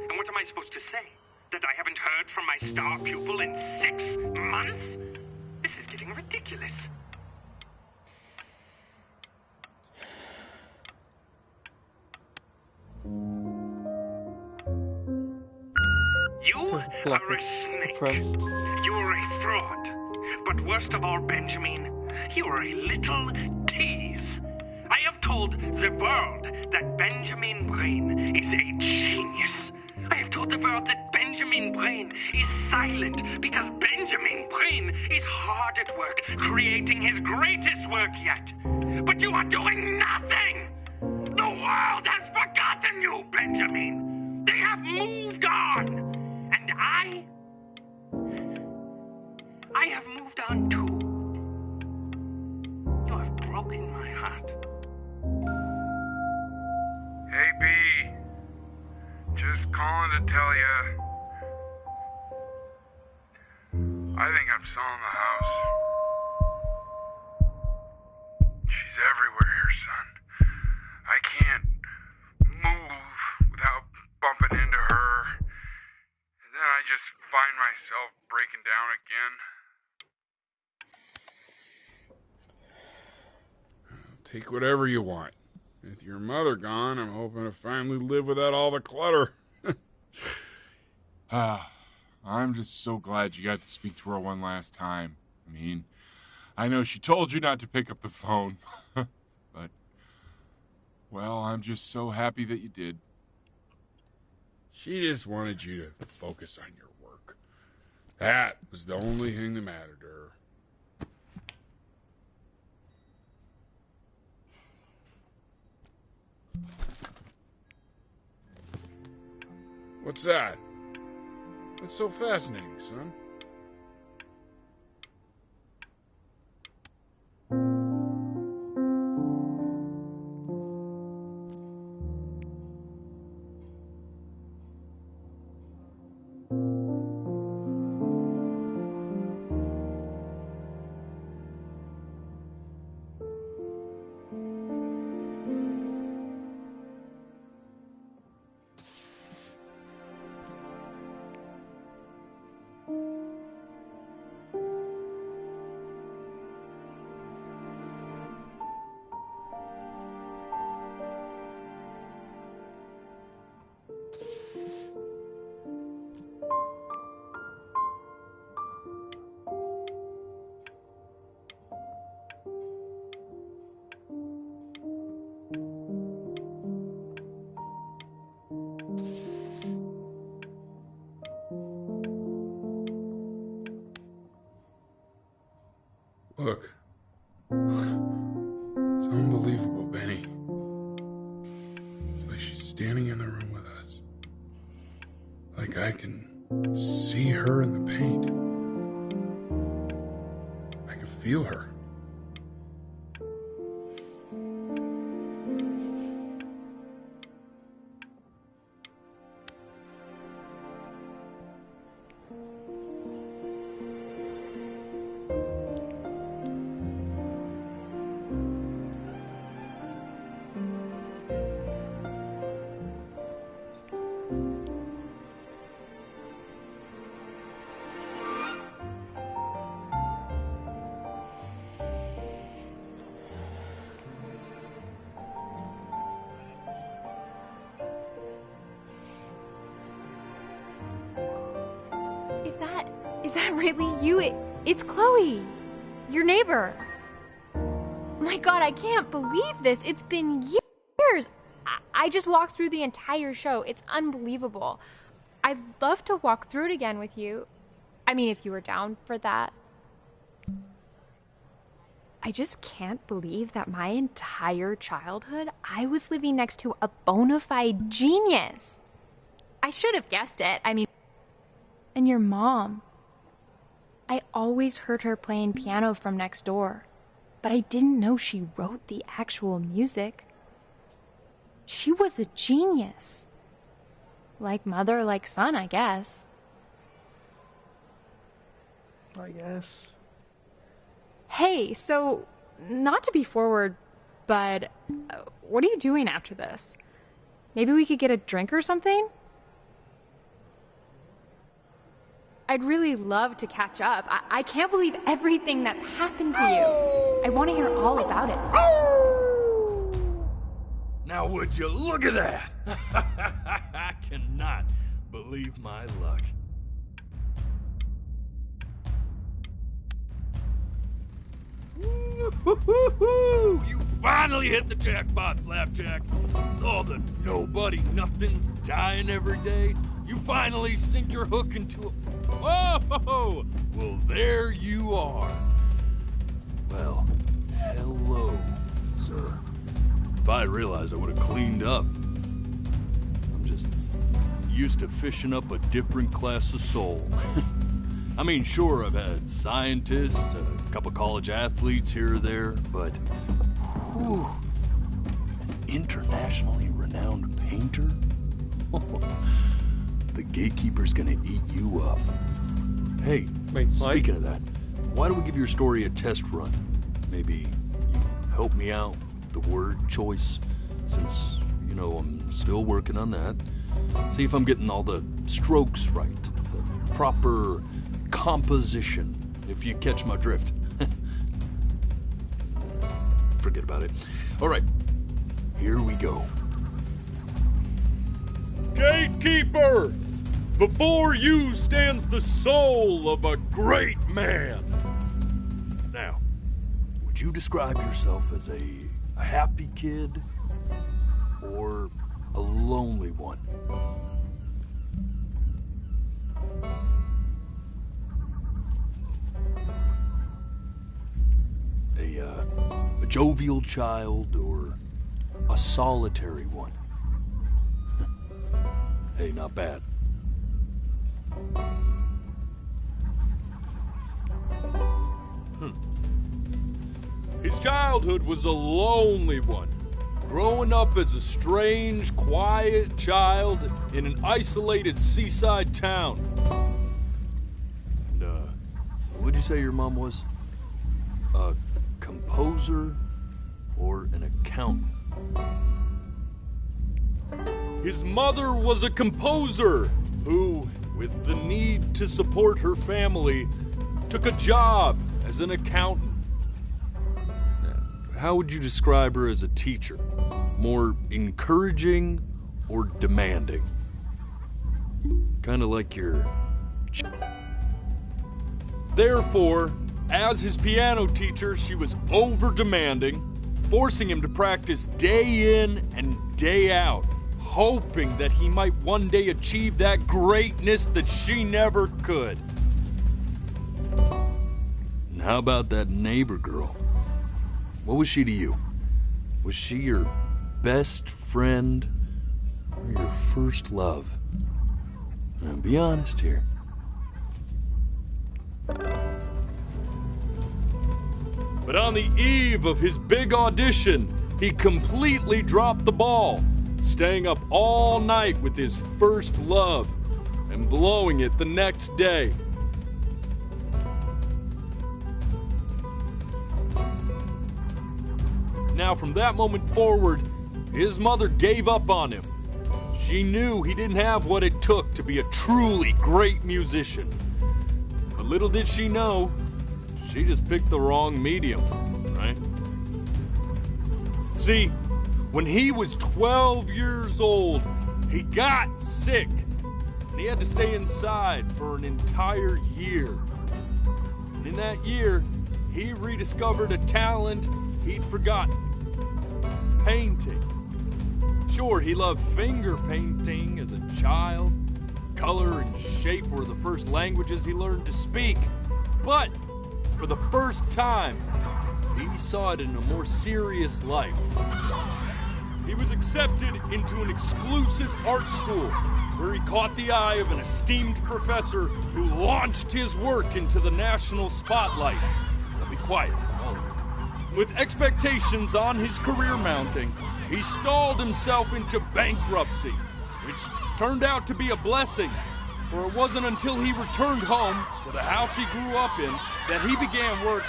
And what am I supposed to say? That I haven't heard from my star pupil in 6 months? This is getting ridiculous. You are a snake. You're a fraud. But worst of all, Benjamin, you're a little tease. I have told the world that Benjamin Bryn is a genius. I have told the world that Benjamin Bryn is silent because Benjamin Bryn is hard at work creating his greatest work yet. But you are doing nothing! The world has forgotten you, Benjamin! They have moved on! And I have moved on too. You have broken my heart. Hey, B. Just calling to tell you. I think I'm selling the house. She's everywhere here, son. I can't move without bumping into her. And then I just find myself breaking down again. Take whatever you want. With your mother gone, I'm hoping to finally live without all the clutter. I'm just so glad you got to speak to her one last time. I mean, I know she told you not to pick up the phone, but, well, I'm just so happy that you did. She just wanted you to focus on your work. That was the only thing that mattered to her. What's that? What's so fascinating, son? Look. It's unbelievable, Benny. It's like she's standing in the room with us. Like I can see her in the paint. I can feel her. Is that really you? It's Chloe, your neighbor. My God, I can't believe this. It's been years. I just walked through the entire show. It's unbelievable. I'd love to walk through it again with you. I mean, if you were down for that. I just can't believe that my entire childhood, I was living next to a bona fide genius. I should have guessed it. I mean, and your mom. I always heard her playing piano from next door, but I didn't know she wrote the actual music. She was a genius. Like mother, like son, I guess. I guess. Hey, so, not to be forward, but what are you doing after this? Maybe we could get a drink or something? I'd really love to catch up. I can't believe everything that's happened to you. I want to hear all about it. Now would you look at that? I cannot believe my luck. You finally hit the jackpot, Flapjack. All the nobody nothings dying every day. You finally sink your hook into a... Oh! Well, there you are. Well, hello, sir. If I had realized, I would have cleaned up. I'm just used to fishing up a different class of soul. I mean, sure, I've had scientists, a couple college athletes here or there, but... Whew, an internationally renowned painter? The gatekeeper's gonna eat you up. Hey, speaking of that, why don't we give your story a test run? Maybe you help me out with the word choice, since, you know, I'm still working on that. See if I'm getting all the strokes right, the proper composition, if you catch my drift. Forget about it. All right, here we go. Gatekeeper! Before you stands the soul of a great man. Now, would you describe yourself as a happy kid or a lonely one? A jovial child or a solitary one? Hey, not bad. His childhood was a lonely one, growing up as a strange, quiet child in an isolated seaside town. And, what'd you say your mom was? A composer or an accountant? His mother was a composer who, with the need to support her family, took a job as an accountant. How would you describe her as a teacher? More encouraging or demanding? Kind of like your... Therefore, as his piano teacher, she was over-demanding, forcing him to practice day in and day out, hoping that he might one day achieve that greatness that she never could. And how about that neighbor girl? What was she to you? Was she your best friend or your first love? Now, be honest here. But on the eve of his big audition, he completely dropped the ball, staying up all night with his first love and blowing it the next day. Now, from that moment forward, his mother gave up on him. She knew he didn't have what it took to be a truly great musician. But little did she know, she just picked the wrong medium, right? See, when he was 12 years old, he got sick, and he had to stay inside for an entire year. And in that year, he rediscovered a talent he'd forgotten. Painting. Sure, he loved finger painting as a child. Color and shape were the first languages he learned to speak. But for the first time, he saw it in a more serious light. He was accepted into an exclusive art school where he caught the eye of an esteemed professor who launched his work into the national spotlight. Now be quiet. With expectations on his career mounting, he stalled himself into bankruptcy, which turned out to be a blessing, for it wasn't until he returned home to the house he grew up in that he began work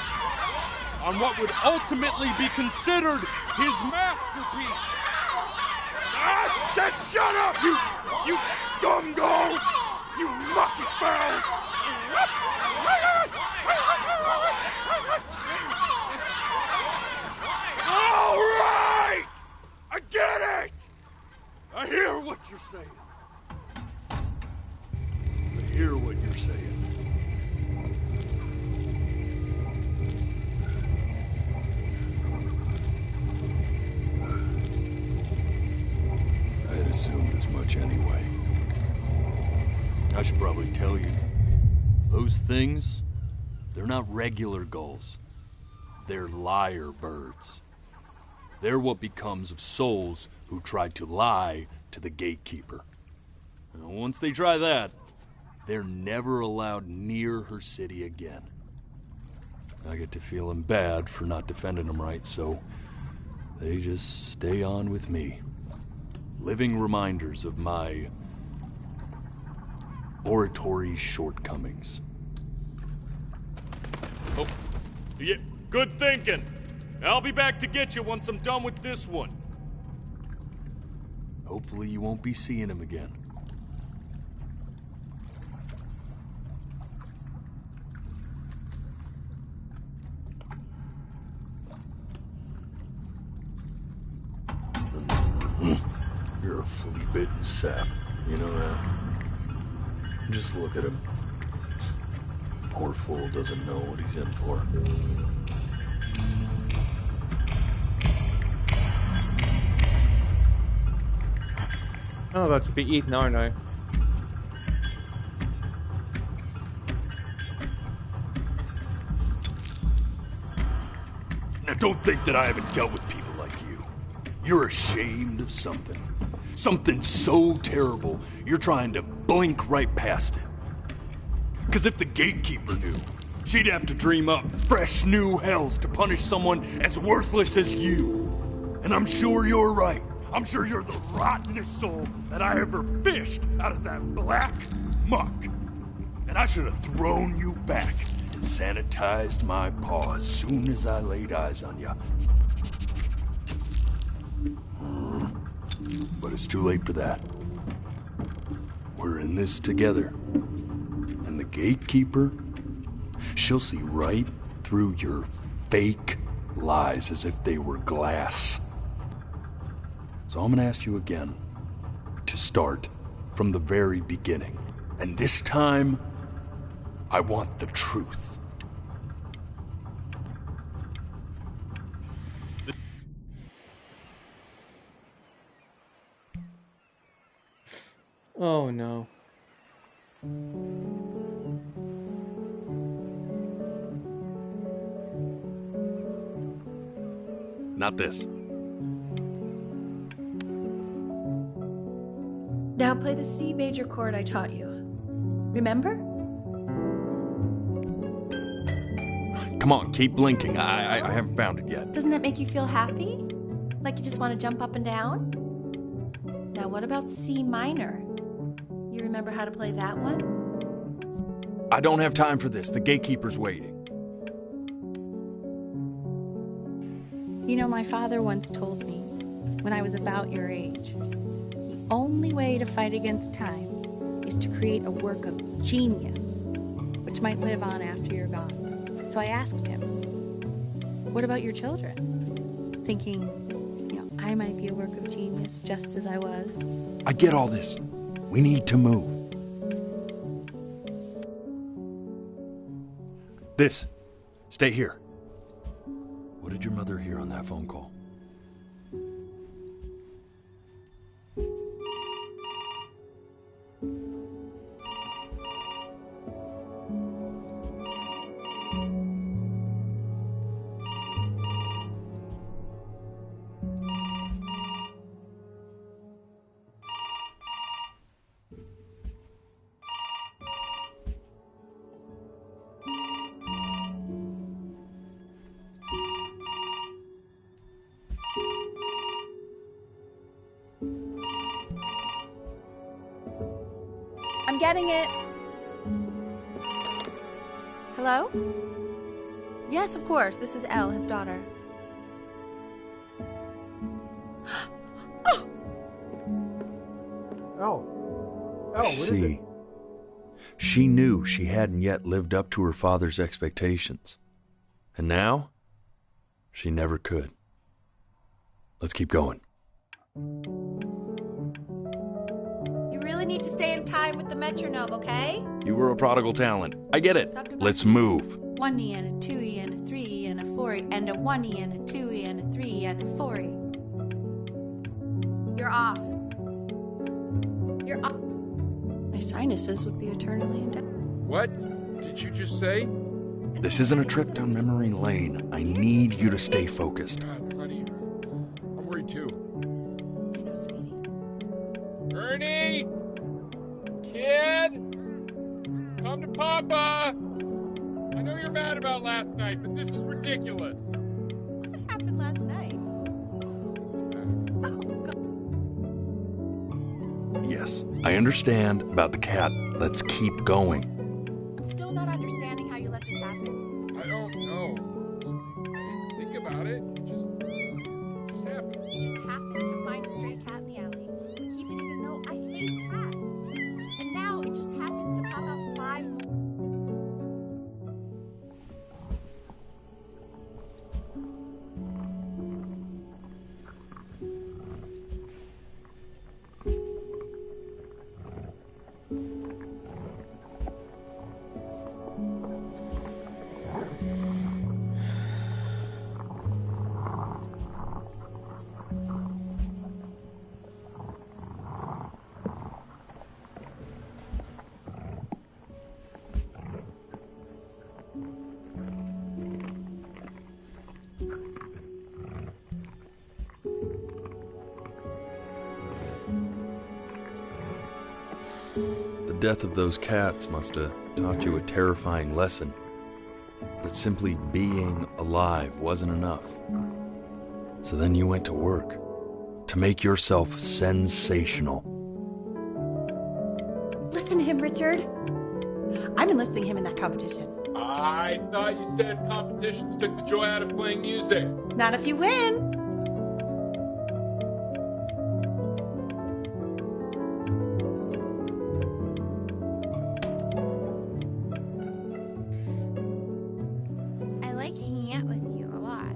on what would ultimately be considered his masterpiece. I said shut up, you scumballs! You lucky fowls! All right! I get it! I hear what you're saying. I hear what you're saying. I had assumed as much anyway. I should probably tell you, those things, they're not regular gulls. They're lyre birds. They're what becomes of souls who try to lie to the gatekeeper. And once they try that, they're never allowed near her city again. I get to feeling bad for not defending them right, so they just stay on with me. Living reminders of my oratory shortcomings. Oh, yeah, good thinking. I'll be back to get you once I'm done with this one. Hopefully you won't be seeing him again. You're a flea-bitten sap. You know that? Just look at him. Poor fool doesn't know what he's in for. I'm about to be eaten, aren't I? Now don't think that I haven't dealt with people like you. You're ashamed of something. Something so terrible, you're trying to blink right past it. Because if the gatekeeper knew, she'd have to dream up fresh new hells to punish someone as worthless as you. And I'm sure you're right. I'm sure you're the rottenest soul that I ever fished out of that black muck. And I should have thrown you back and sanitized my paw as soon as I laid eyes on you. But it's too late for that. We're in this together. And the gatekeeper, she'll see right through your fake lies as if they were glass. So I'm gonna ask you again to start from the very beginning. And this time, I want the truth. Oh no. Not this. Now play the C major chord I taught you. Remember? Come on, keep blinking. I haven't found it yet. Doesn't that make you feel happy? Like you just want to jump up and down? Now what about C minor? You remember how to play that one? I don't have time for this. The gatekeeper's waiting. You know, my father once told me, when I was about your age, the only way to fight against time is to create a work of genius, which might live on after you're gone. So I asked him, what about your children? Thinking, you know, I might be a work of genius just as I was. I get all this. We need to move. This. Stay here. What did your mother hear on that phone call? I'm getting it. Hello? Yes, of course. This is Elle, his daughter. What is it? She knew she hadn't yet lived up to her father's expectations. And now, she never could. Let's keep going. You really need to stay in time with the metronome, okay? You were a prodigal talent. I get it. Let's move. 1E and a 2E and a 3E and a 4E and a 1E and a 2E and a 3E and a 4E. You're off. You're off. My sinuses would be eternally indebted. What did you just say? This isn't a trip down memory lane. I need you to stay focused. God, honey, I'm worried too. I know, sweetie. Ernie! Kid! Come to Papa! I know you're mad about last night, but this is ridiculous. What happened last night? Yes, I understand about the cat. Let's keep going. I'm still not understanding how you let this happen. I don't know. Think about it. It just happened. It just happened to find a stray cat in the alley. We keep it even though I hate cats. And now it just happens to pop out 5 more. death of those cats must have taught you a terrifying lesson. That simply being alive wasn't enough. So then you went to work to make yourself sensational. Listen to him, Richard. I'm enlisting him in that competition. I thought you said competitions took the joy out of playing music. Not if you win. I like hanging out with you a lot,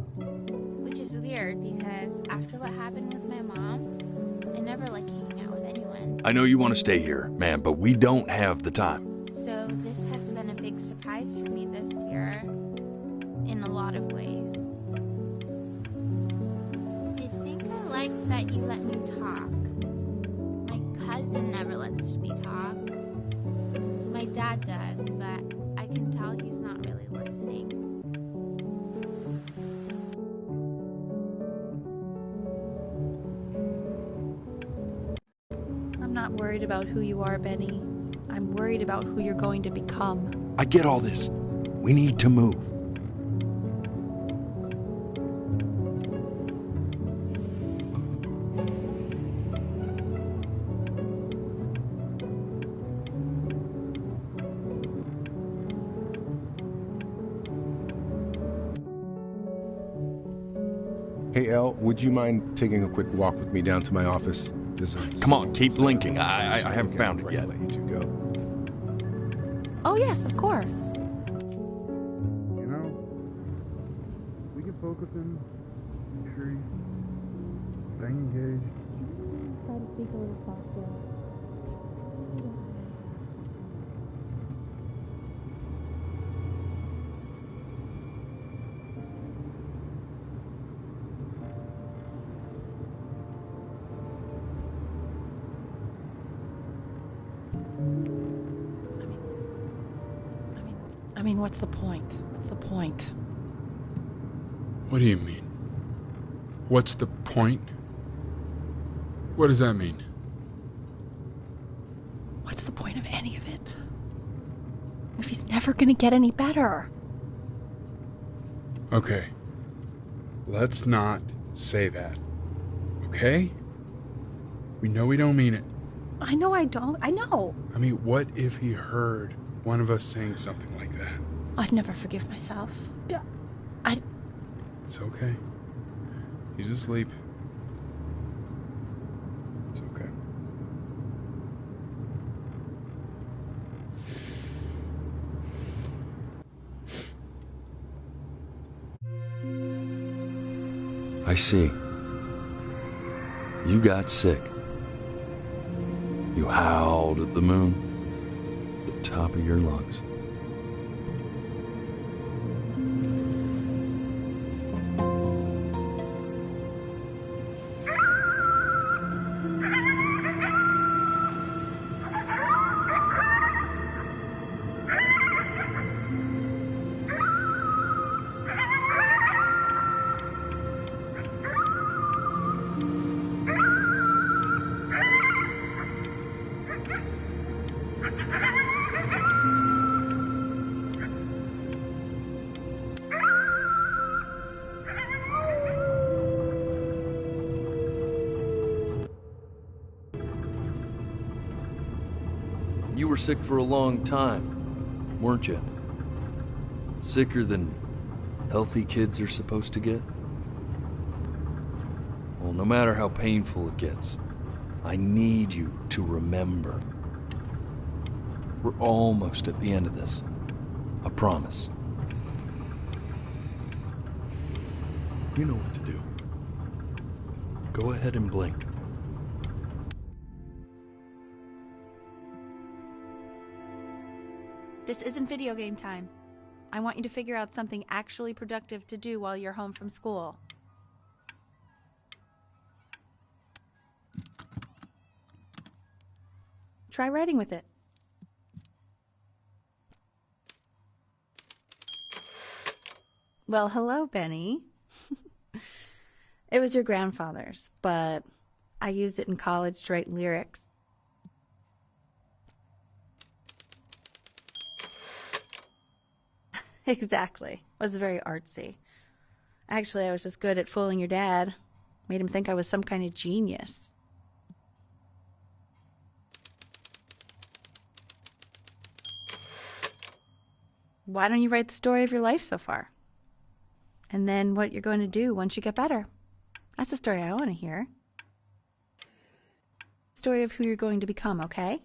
which is weird because after what happened with my mom, I never like hanging out with anyone. I know you want to stay here, man, but we don't have the time. So this has been a big surprise for me this year, in a lot of ways. I think I like that you let me talk. My cousin never lets me talk. My dad does, but I can tell he's not really listening. I'm not worried about who you are, Benny. I'm worried about who you're going to become. I get all this. We need to move. Hey, Elle, would you mind taking a quick walk with me down to my office? Come on, keep blinking. I haven't found it yet. Let you two go. Oh, yes, of course. You know, we can focus him, make sure he's staying engaged. Try to speak a little softer. I mean, what's the point? What's the point? What do you mean? What's the point? What does that mean? What's the point of any of it? If he's never gonna get any better. Okay. Let's not say that. Okay? We know we don't mean it. I know I don't. I know. I mean, what if he heard one of us saying something like that? I'd never forgive myself. It's okay. He's asleep. It's okay. I see. You got sick. You howled at the moon, at the top of your lungs. You were sick for a long time, weren't you? Sicker than healthy kids are supposed to get? Well, no matter how painful it gets, I need you to remember. We're almost at the end of this. I promise. You know what to do. Go ahead and blink. This isn't video game time. I want you to figure out something actually productive to do while you're home from school. Try writing with it. Well, hello, Benny. It was your grandfather's, but I used it in college to write lyrics. Exactly. It was very artsy. Actually, I was just good at fooling your dad. Made him think I was some kind of genius. Why don't you write the story of your life so far? And then what you're going to do once you get better. That's the story I want to hear. Story of who you're going to become, okay?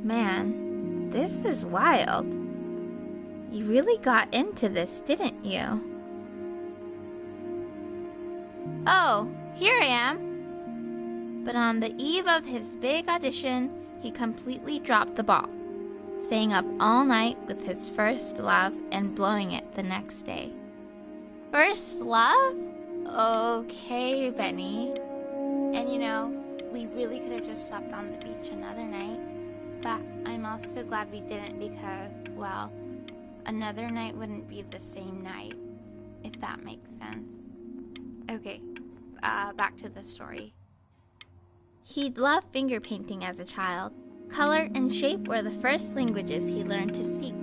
Man, this is wild. You really got into this, didn't you? Oh, here I am. But on the eve of his big audition, he completely dropped the ball, staying up all night with his first love and blowing it the next day. First love? Okay, Benny. And you know, we really could have just slept on the beach another night. But I'm also glad we didn't because, well, another night wouldn't be the same night, if that makes sense. Okay, back to the story. He'd loved finger painting as a child. Color and shape were the first languages he learned to speak.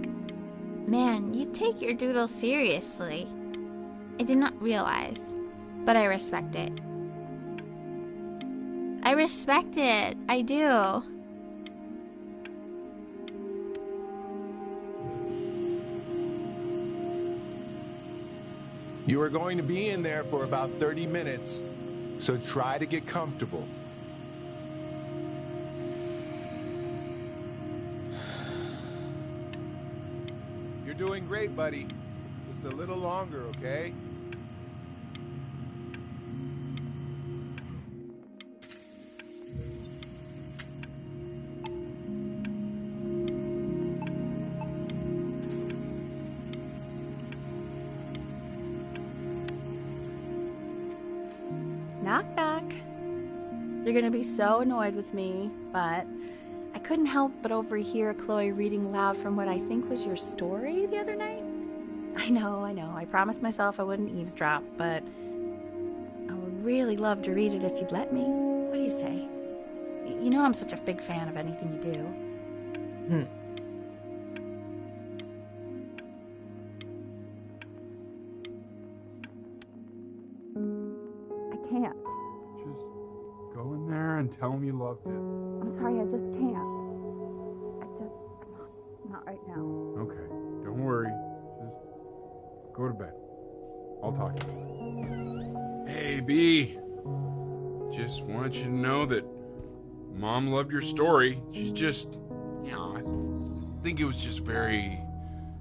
Man, you take your doodle seriously. I did not realize, but I respect it. I respect it, I do. You are going to be in there for about 30 minutes, so try to get comfortable. You're doing great, buddy. Just a little longer, okay? Knock, knock. You're gonna be so annoyed with me, but I couldn't help but overhear Chloe reading loud from what I think was your story the other night. I know. I promised myself I wouldn't eavesdrop, but I would really love to read it if you'd let me. What do you say? You know I'm such a big fan of anything you do. I can't. Just go in there and tell him you loved it. I'm sorry, I just can't. Not right now. Okay, don't worry. Just go to bed. I'll talk to you. Hey, B. Just want you to know that Mom loved your story. She's just, I think it was just very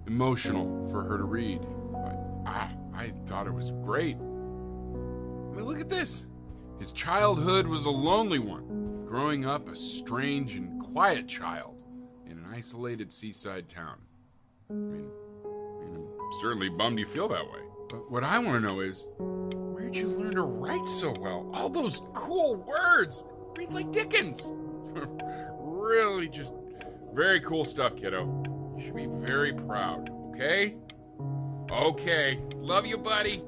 emotional for her to read. But I thought it was great. I mean, look at this. His childhood was a lonely one, growing up a strange and quiet child in an isolated seaside town. I mean, I'm certainly bummed you feel that way. But what I want to know is, where'd you learn to write so well? All those cool words. Reads like Dickens. Really just very cool stuff, kiddo. You should be very proud, okay? Okay. Love you, buddy.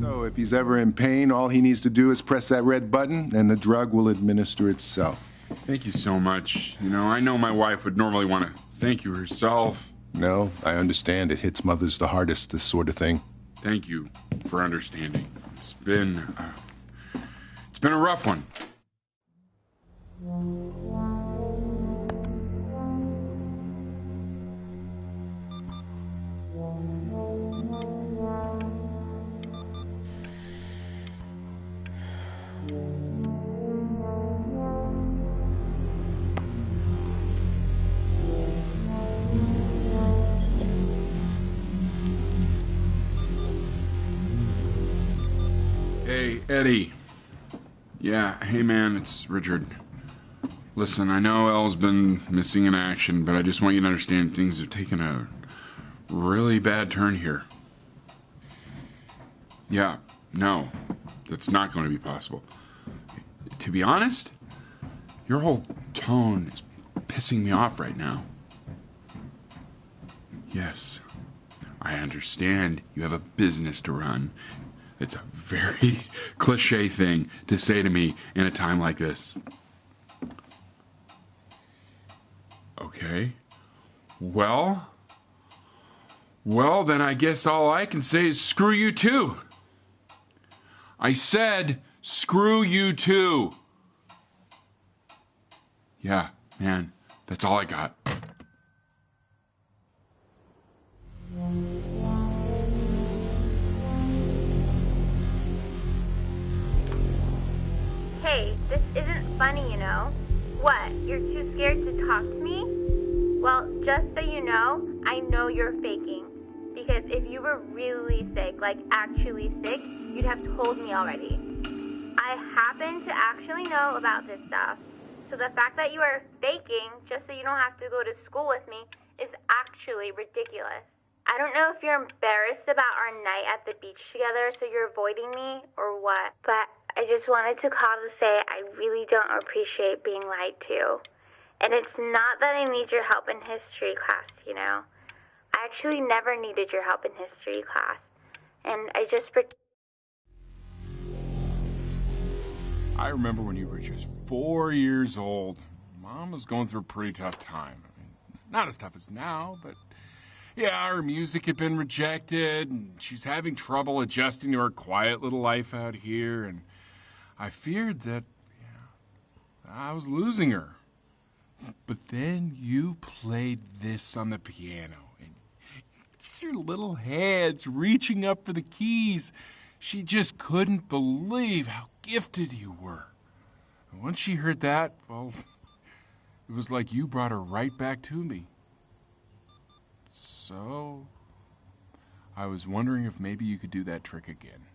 So if he's ever in pain, all he needs to do is press that red button and the drug will administer itself. Thank you so much. You know, I know my wife would normally want to thank you herself. No, I understand. It hits mothers the hardest, this sort of thing. Thank you for understanding. It's been a rough one. Hey, Eddie. Yeah, hey man, it's Richard. Listen, I know Elle's been missing in action, but I just want you to understand things have taken a really bad turn here. Yeah, no, that's not going to be possible. To be honest, your whole tone is pissing me off right now. Yes, I understand you have a business to run. It's a very cliche thing to say to me in a time like this. Okay. Well, then I guess all I can say is screw you too. I said screw you too. Yeah, man, that's all I got. Hey, this isn't funny, you know. What, you're too scared to talk to me? Well, just so you know you're faking. Because if you were really sick, like actually sick, you'd have told me already. I happen to actually know about this stuff. So the fact that you are faking just so you don't have to go to school with me is actually ridiculous. I don't know if you're embarrassed about our night at the beach together, so you're avoiding me or what, but I just wanted to call to say I really don't appreciate being lied to. And it's not that I need your help in history class, you know. I actually never needed your help in history class. And I just... I remember when you were just 4 years old. Mom was going through a pretty tough time. I mean, not as tough as now, but... yeah, her music had been rejected, and she's having trouble adjusting to her quiet little life out here, and I feared that I was losing her. But then you played this on the piano, and just your little hands reaching up for the keys. She just couldn't believe how gifted you were. And once she heard that, well, it was like you brought her right back to me. So, I was wondering if maybe you could do that trick again.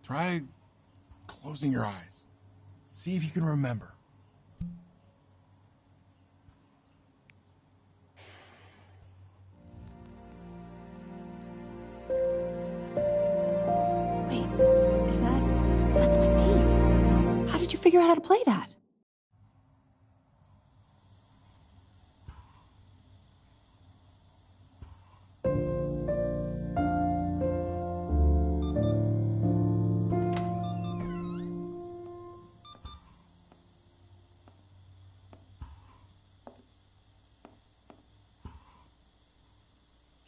Try closing your eyes. See if you can remember. Wait, that's my piece. How did you figure out how to play that?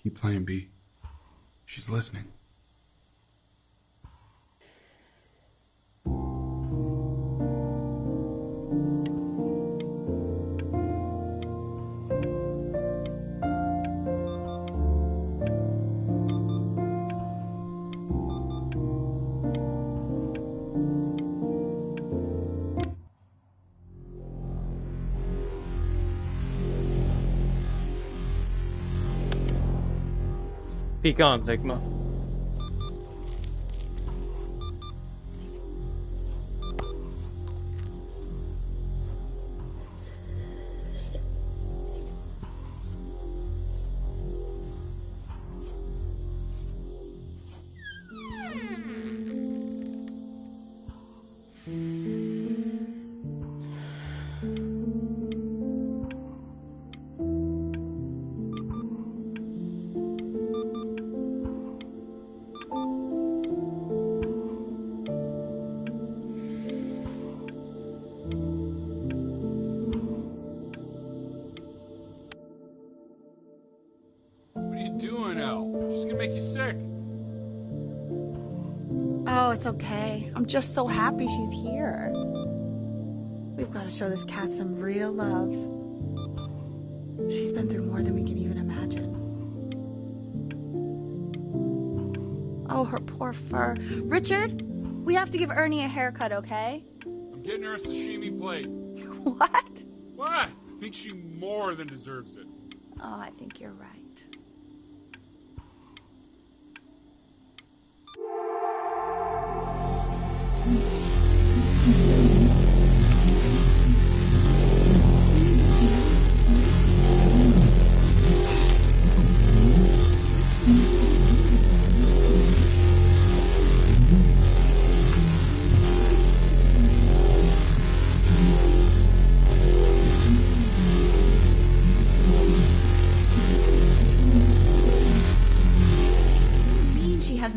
Keep playing, B. She's listening. Be gone, Sigma. doing, Elle? She's gonna make you sick. Oh, it's okay. I'm just so happy she's here. We've got to show this cat some real love. She's been through more than we can even imagine. Oh, her poor fur. Richard, we have to give Ernie a haircut, okay? I'm getting her a sashimi plate. What? What? I think she more than deserves it. Oh, I think you're right.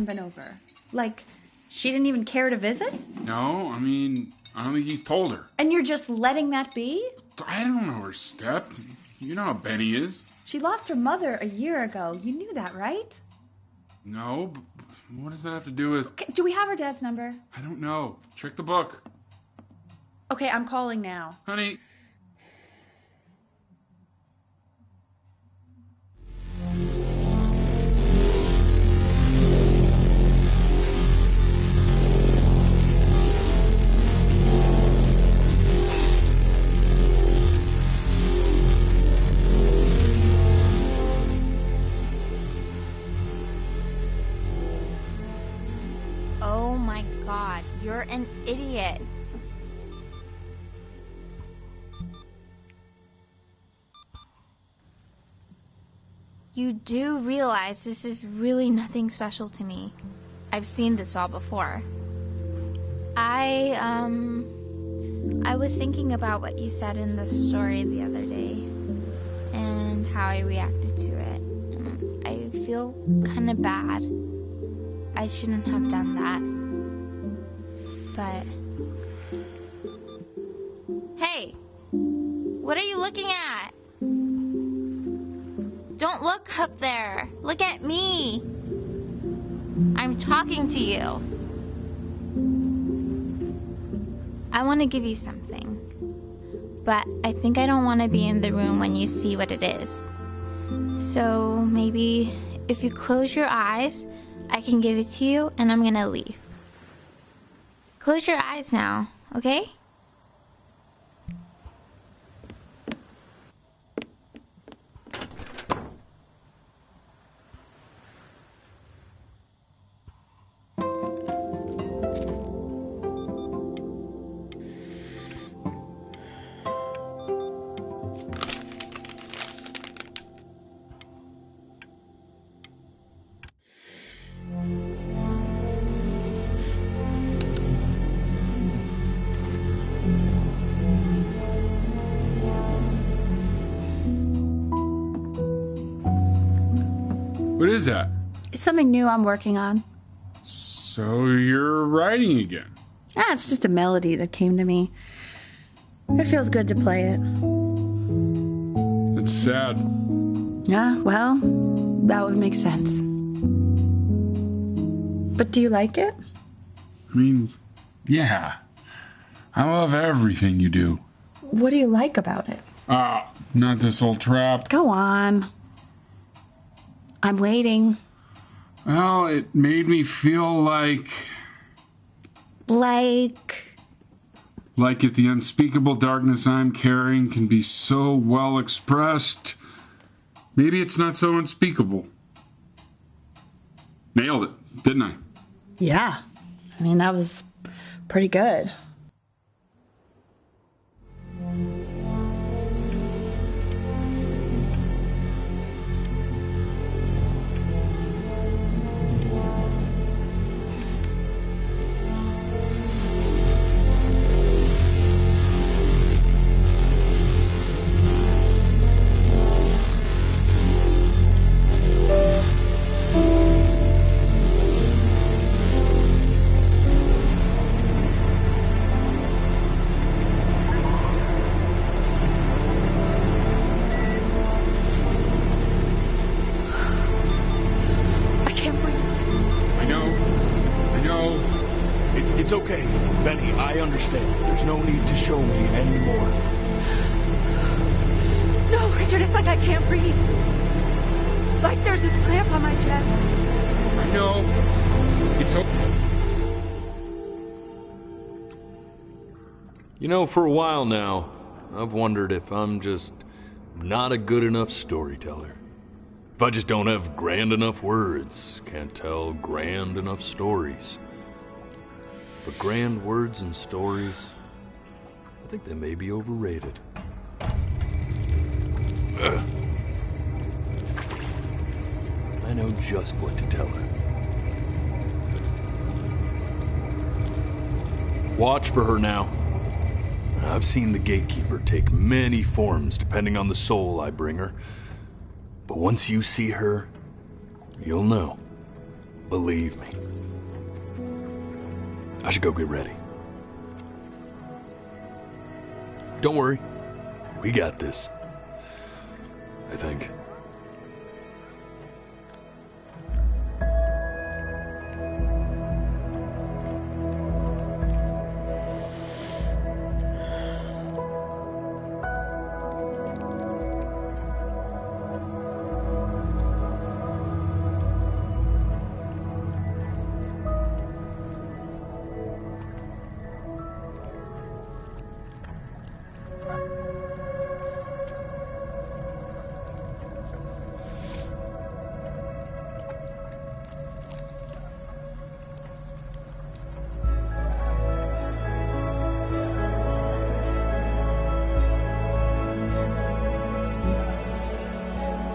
Been over. Like, she didn't even care to visit? No, I mean, I don't think he's told her. And you're just letting that be? I don't know her step. You know how Benny is. She lost her mother a year ago. You knew that, right? No, but what does that have to do with... Okay, do we have her dad's number? I don't know. Check the book. Okay, I'm calling now. Honey... Oh my god, you're an idiot. You do realize this is really nothing special to me. I've seen this all before. I was thinking about what you said in the story the other day and how I reacted to it. I feel kind of bad. I shouldn't have done that. But... Hey! What are you looking at? Don't look up there. Look at me. I'm talking to you. I want to give you something. But I think I don't want to be in the room when you see what it is. So maybe if you close your eyes, I can give it to you and I'm gonna leave. Close your eyes now, okay? What is that? It's something new I'm working on. So you're writing again? Ah, it's just a melody that came to me. It feels good to play it. It's sad. Yeah, well, that would make sense. But do you like it? I mean, yeah. I love everything you do. What do you like about it? Not this old trap. Go on. I'm waiting. Well, it made me feel like... Like if the unspeakable darkness I'm carrying can be so well expressed, maybe it's not so unspeakable. Nailed it, didn't I? Yeah. I mean, that was pretty good. It's okay, Benny, I understand. There's no need to show me anymore. No, Richard, it's like I can't breathe. Like there's this cramp on my chest. I know. It's okay. You know, for a while now, I've wondered if I'm just not a good enough storyteller. If I just don't have grand enough words, can't tell grand enough stories. But grand words and stories, I think they may be overrated. I know just what to tell her. Watch for her now. I've seen the gatekeeper take many forms depending on the soul I bring her. But once you see her, you'll know. Believe me. I should go get ready. Don't worry. We got this. I think.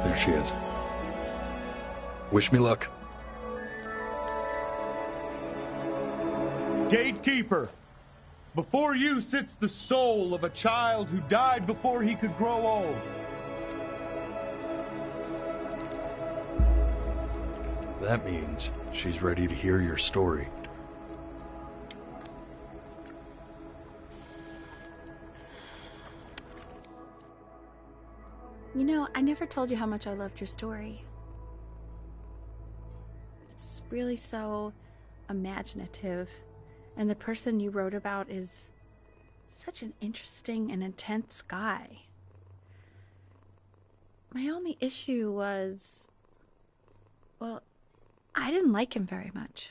There she is. Wish me luck. Gatekeeper, before you sits the soul of a child who died before he could grow old. That means she's ready to hear your story. You know, I never told you how much I loved your story. It's really so imaginative, and the person you wrote about is such an interesting and intense guy. My only issue was, well, I didn't like him very much.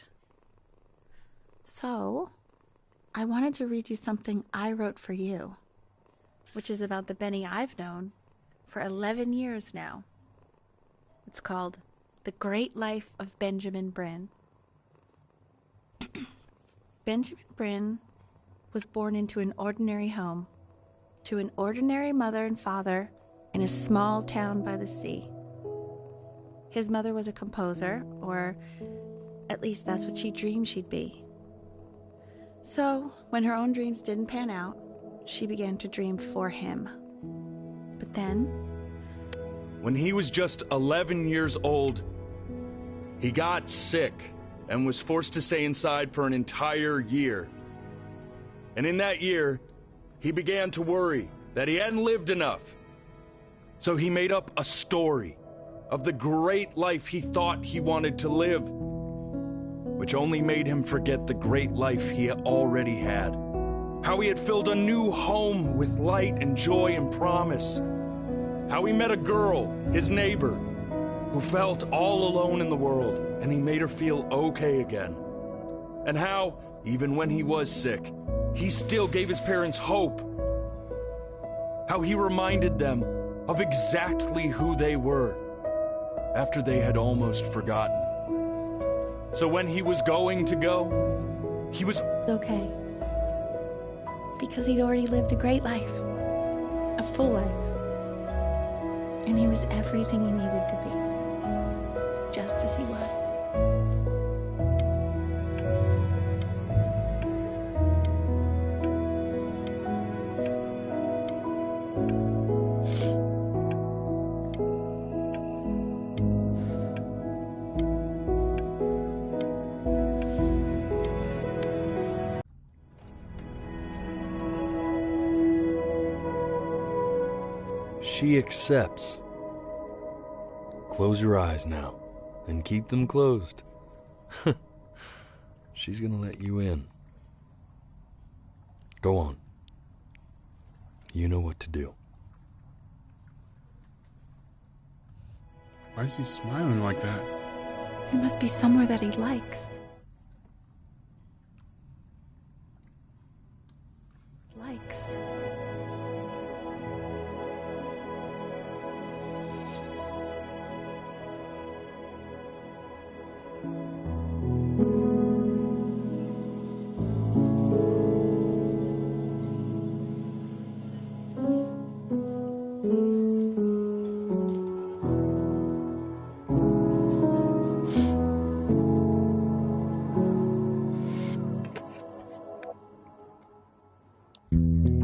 So, I wanted to read you something I wrote for you, which is about the Benny I've known for 11 years now. It's called The Great Life of Benjamin Bryn. Benjamin Bryn was born into an ordinary home, to an ordinary mother and father in a small town by the sea. His mother was a composer, or at least that's what she dreamed she'd be. So, when her own dreams didn't pan out, she began to dream for him. But then, when he was just 11 years old, he got sick and was forced to stay inside for an entire year. And in that year, he began to worry that he hadn't lived enough. So he made up a story of the great life he thought he wanted to live, which only made him forget the great life he already had. How he had filled a new home with light and joy and promise. How he met a girl, his neighbor, who felt all alone in the world, and he made her feel okay again. And how, even when he was sick, he still gave his parents hope. How he reminded them of exactly who they were after they had almost forgotten. So when he was going to go, he was okay. Because he'd already lived a great life. A full life. And he was everything he needed to be. Just as he was. She accepts. Close your eyes now, and keep them closed. She's gonna let you in. Go on. You know what to do. Why is he smiling like that? It must be somewhere that he likes.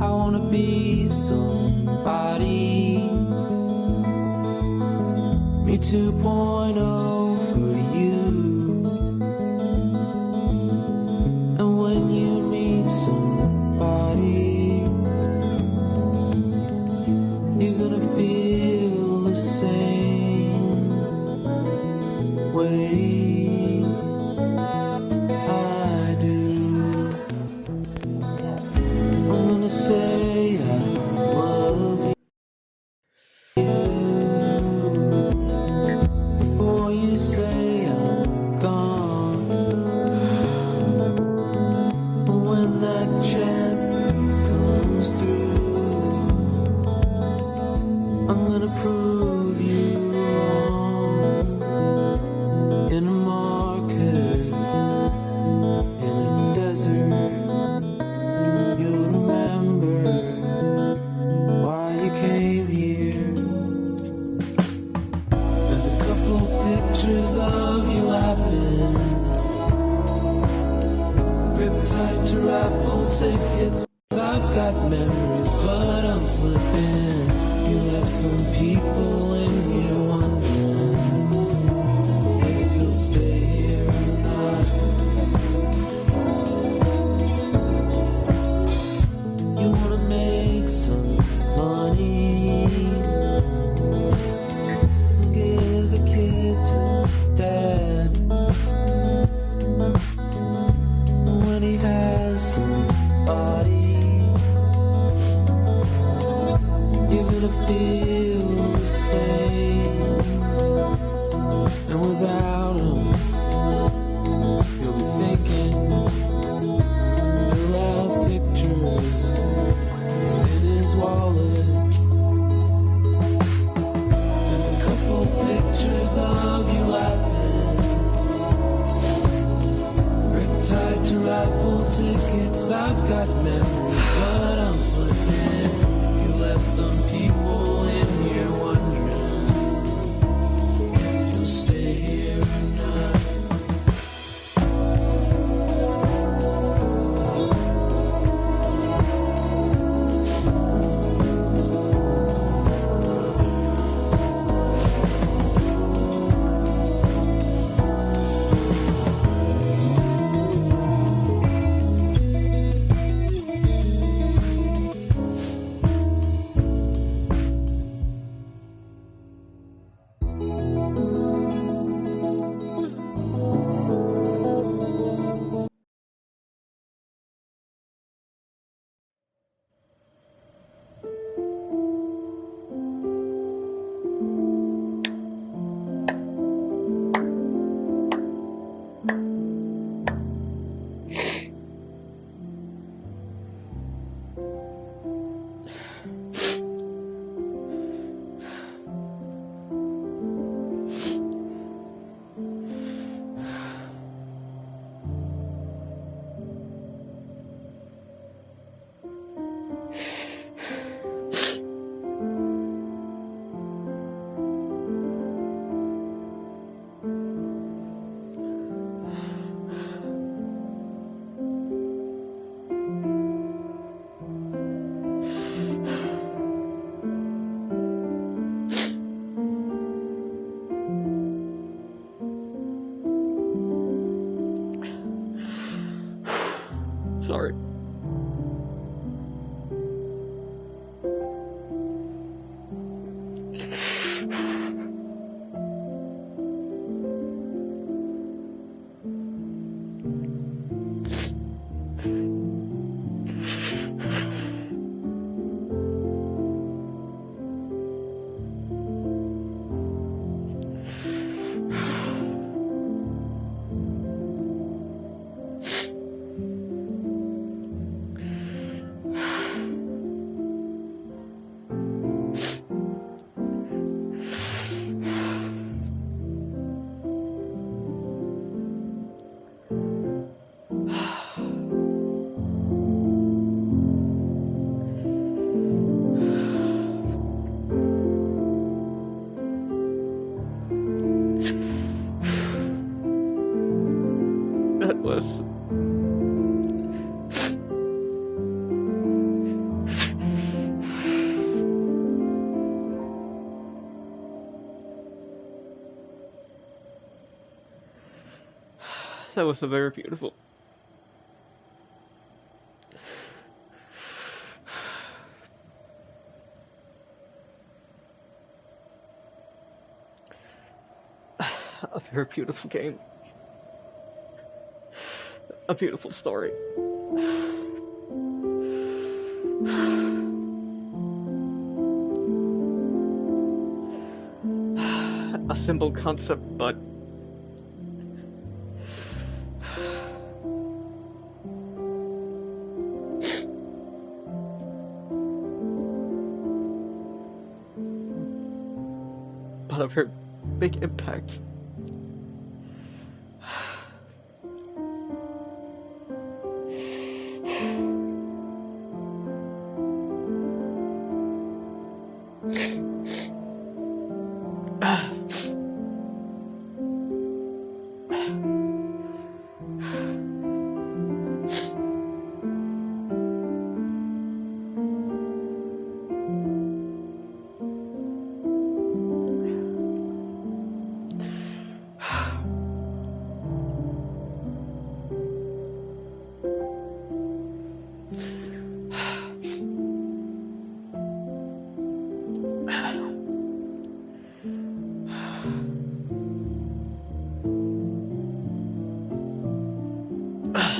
I wanna be somebody. Me 2.0 for you. And when you meet somebody, you're gonna feel the same way I do. I'm gonna say I love you before you say I'm gone. When that chance comes through, I'm gonna prove you wrong. In a market, in a desert, you'll remember why you came here. There's a couple pictures of you laughing, gripped tight to raffle tickets. I've got memories, but I'm slipping. You left some people in here wondering if you'll stay here or not. You wanna make some money, give a kid to dad. When he has somebody, you're gonna feel the same. And without him, you'll be thinking he'll have pictures in his wallet. There's a couple pictures of you laughing, gripped tight to raffle tickets. I've got memories, but I'm slipping. You left some people in here wondering if you'll stay here or not. this. That was so very beautiful. A very beautiful game. A beautiful story. A simple concept, but a very big impact.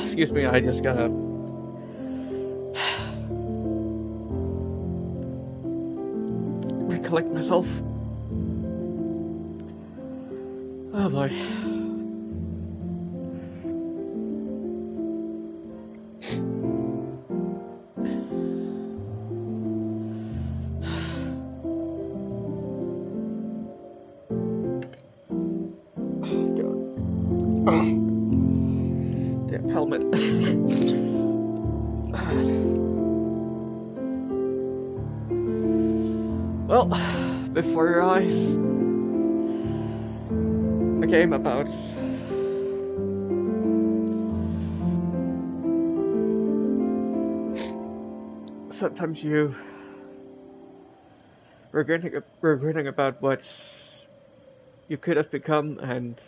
Excuse me, I just gotta recollect myself. Oh boy. Helmet. Well, before your eyes, a game about sometimes you regretting about what you could have become, and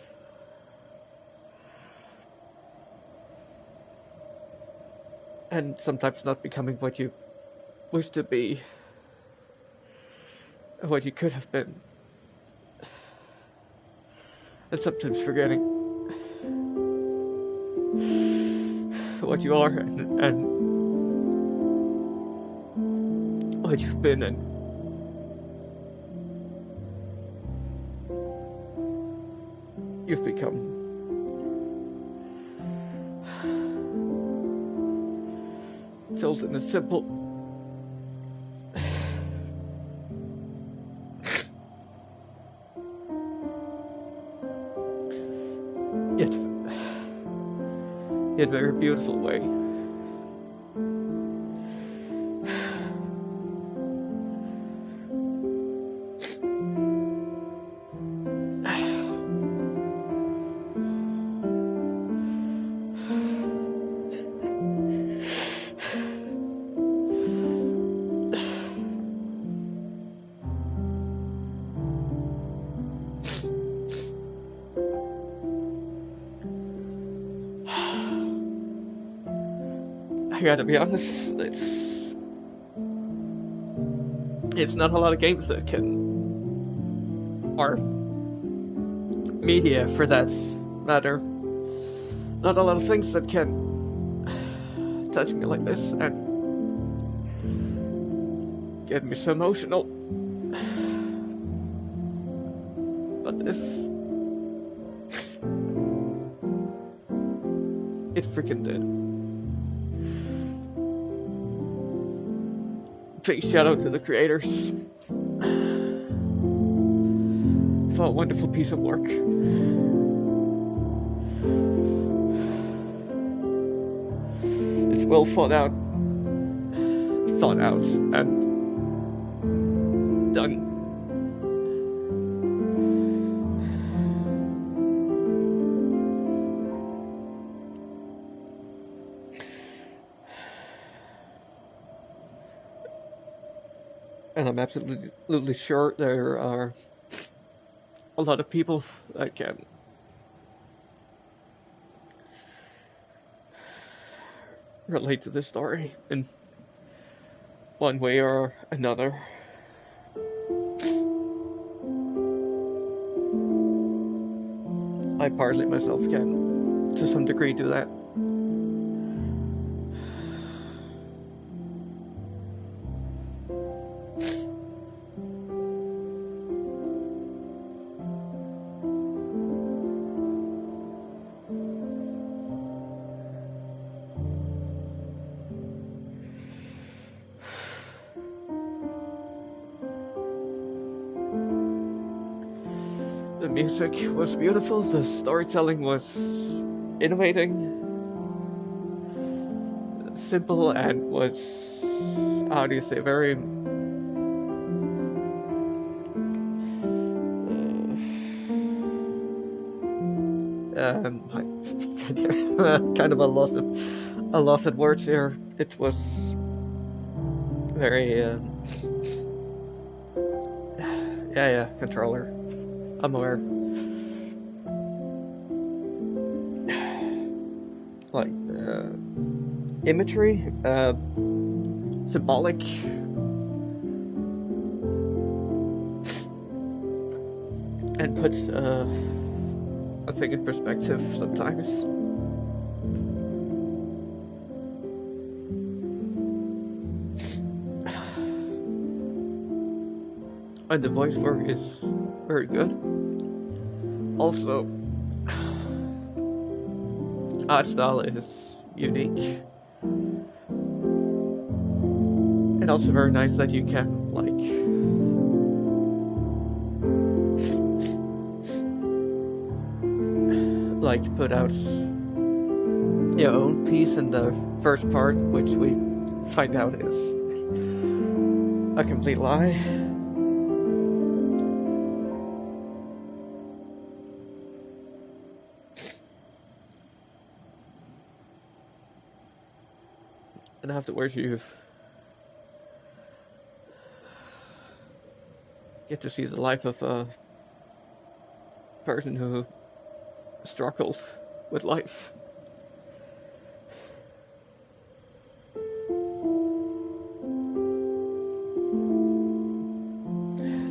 sometimes not becoming what you wish to be, what you could have been, and sometimes forgetting what you are and what you've been and you've become. Told in a simple yet very beautiful way. I gotta be honest, it's not a lot of games that can, or media for that matter, not a lot of things that can touch me like this and get me so emotional. But this, it freaking did. Big shout out to the creators for a wonderful piece of work. It's well thought out, and done. and I'm absolutely sure there are a lot of people that can relate to this story in one way or another. I partly myself can, to some degree, do that. The music was beautiful, the storytelling was innovating, simple, and was, how do you say, very kind of a loss at words here. It was very yeah, controller. I'm aware. Like imagery, symbolic, and puts a thing in perspective sometimes. And the voice work is very good. Also, art style is unique. And also very nice that you can, like put out your own piece in the first part, which we find out is a complete lie. And afterwards you get to see the life of a person who struggled with life.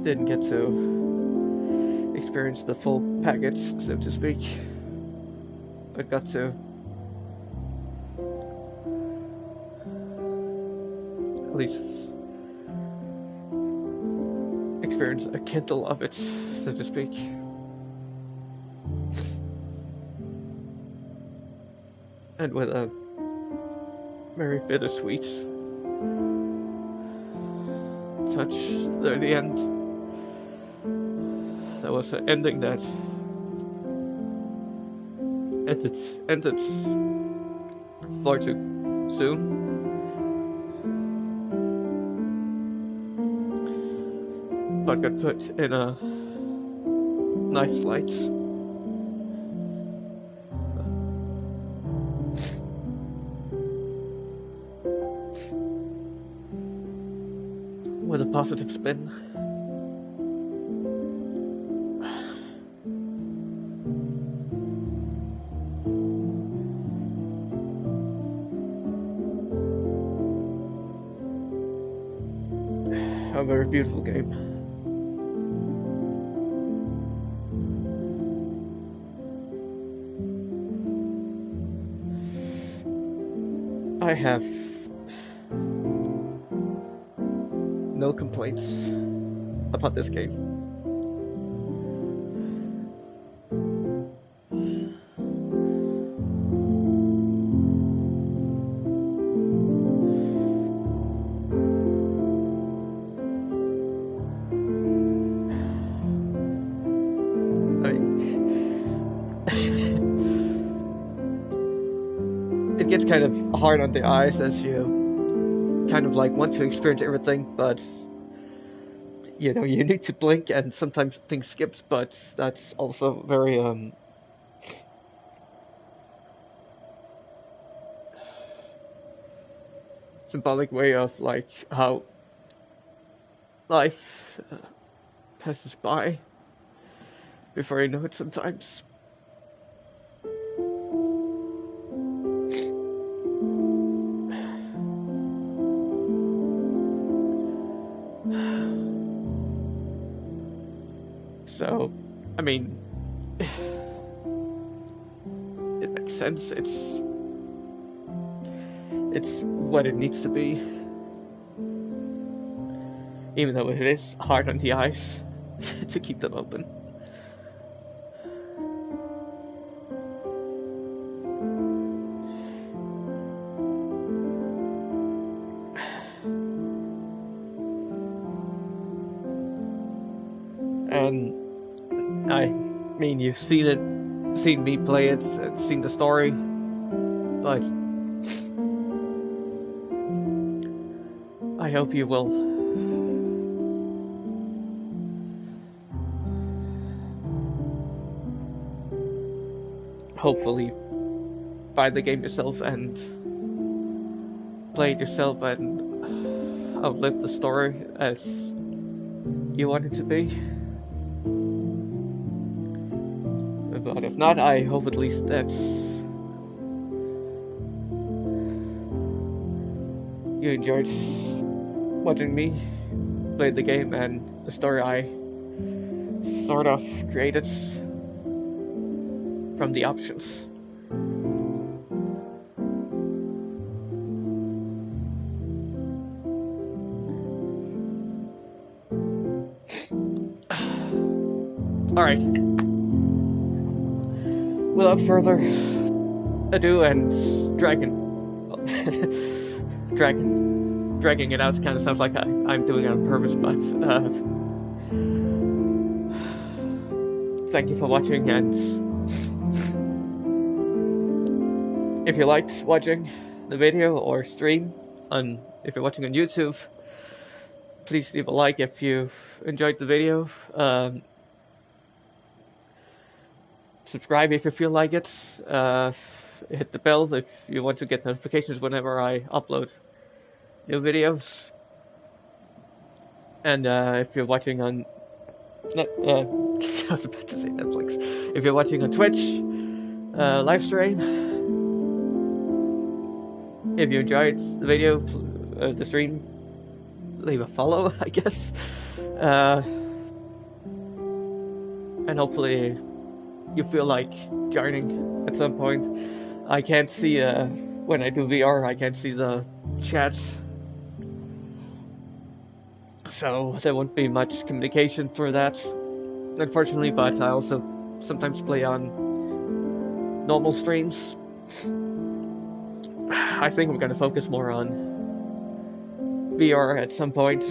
Didn't get to experience the full package, so to speak. I got to at least experience a kindle of it, so to speak. And with a very bittersweet touch there at the end. That was an ending that ended far too soon. But got put in a nice light. With a positive spin. A very beautiful game. I have no complaints about this game. It gets kind of hard on the eyes as you kind of like want to experience everything, but you know, you need to blink and sometimes things skips, but that's also very symbolic way of like how life passes by before you know it sometimes. So, I mean, it makes sense. It's what it needs to be. Even though it is hard on the eyes to keep them open. And I mean, you've seen it, seen me play it, seen the story, but I hope you will hopefully buy the game yourself and play it yourself and outlive the story as you want it to be. But if not, I hope at least that you enjoyed watching me play the game and the story I sort of created from the options. Alright. Without further ado and dragging it out kind of sounds like I'm doing it on purpose, but thank you for watching, and if you liked watching the video or stream if you're watching on YouTube, please leave a like if you enjoyed the video. Subscribe if you feel like it. Hit the bell if you want to get notifications whenever I upload new videos. And if you're watching on I was about to say Netflix. If you're watching on Twitch, live stream. If you enjoyed the video, the stream, leave a follow, I guess. And hopefully you feel like joining at some point. I can't see, when I do VR, I can't see the chat. So there won't be much communication through that, unfortunately, but I also sometimes play on normal streams. I think I'm going to focus more on VR at some point.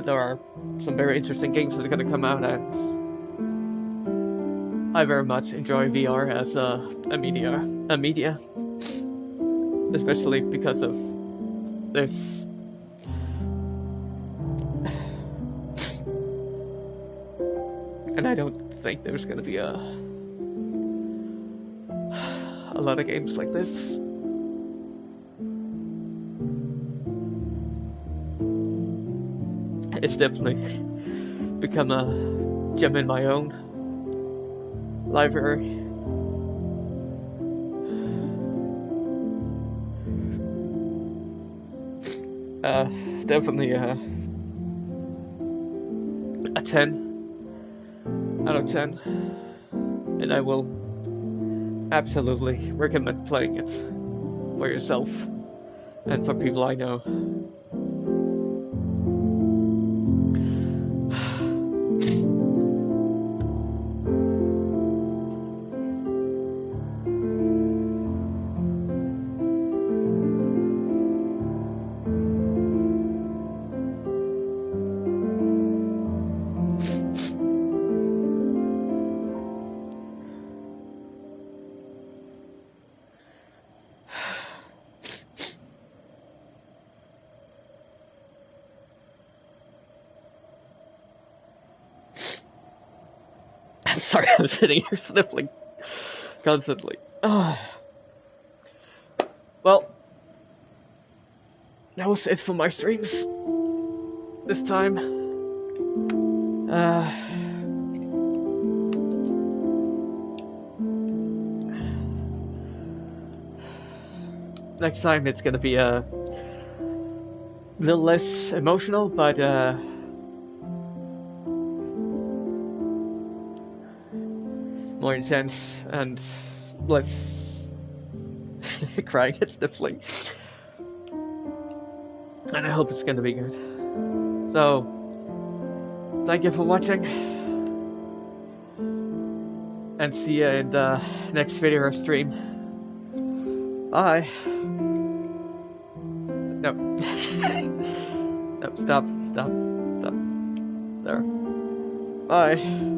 There are some very interesting games that are going to come out, and I very much enjoy VR as a media, especially because of this and I don't think there's gonna be a lot of games like this. It's definitely become a gem in my own library. Definitely a 10 out of 10, and I will absolutely recommend playing it for yourself and for people I know. Sorry, I'm sitting here sniffling constantly. Well, that was it for my streams this time. Next time it's gonna be a little less emotional, but more intense and less crying and sniffling. And I hope it's gonna be good. So, thank you for watching, and see you in the next video or stream. Bye. No. No, stop. There. Bye.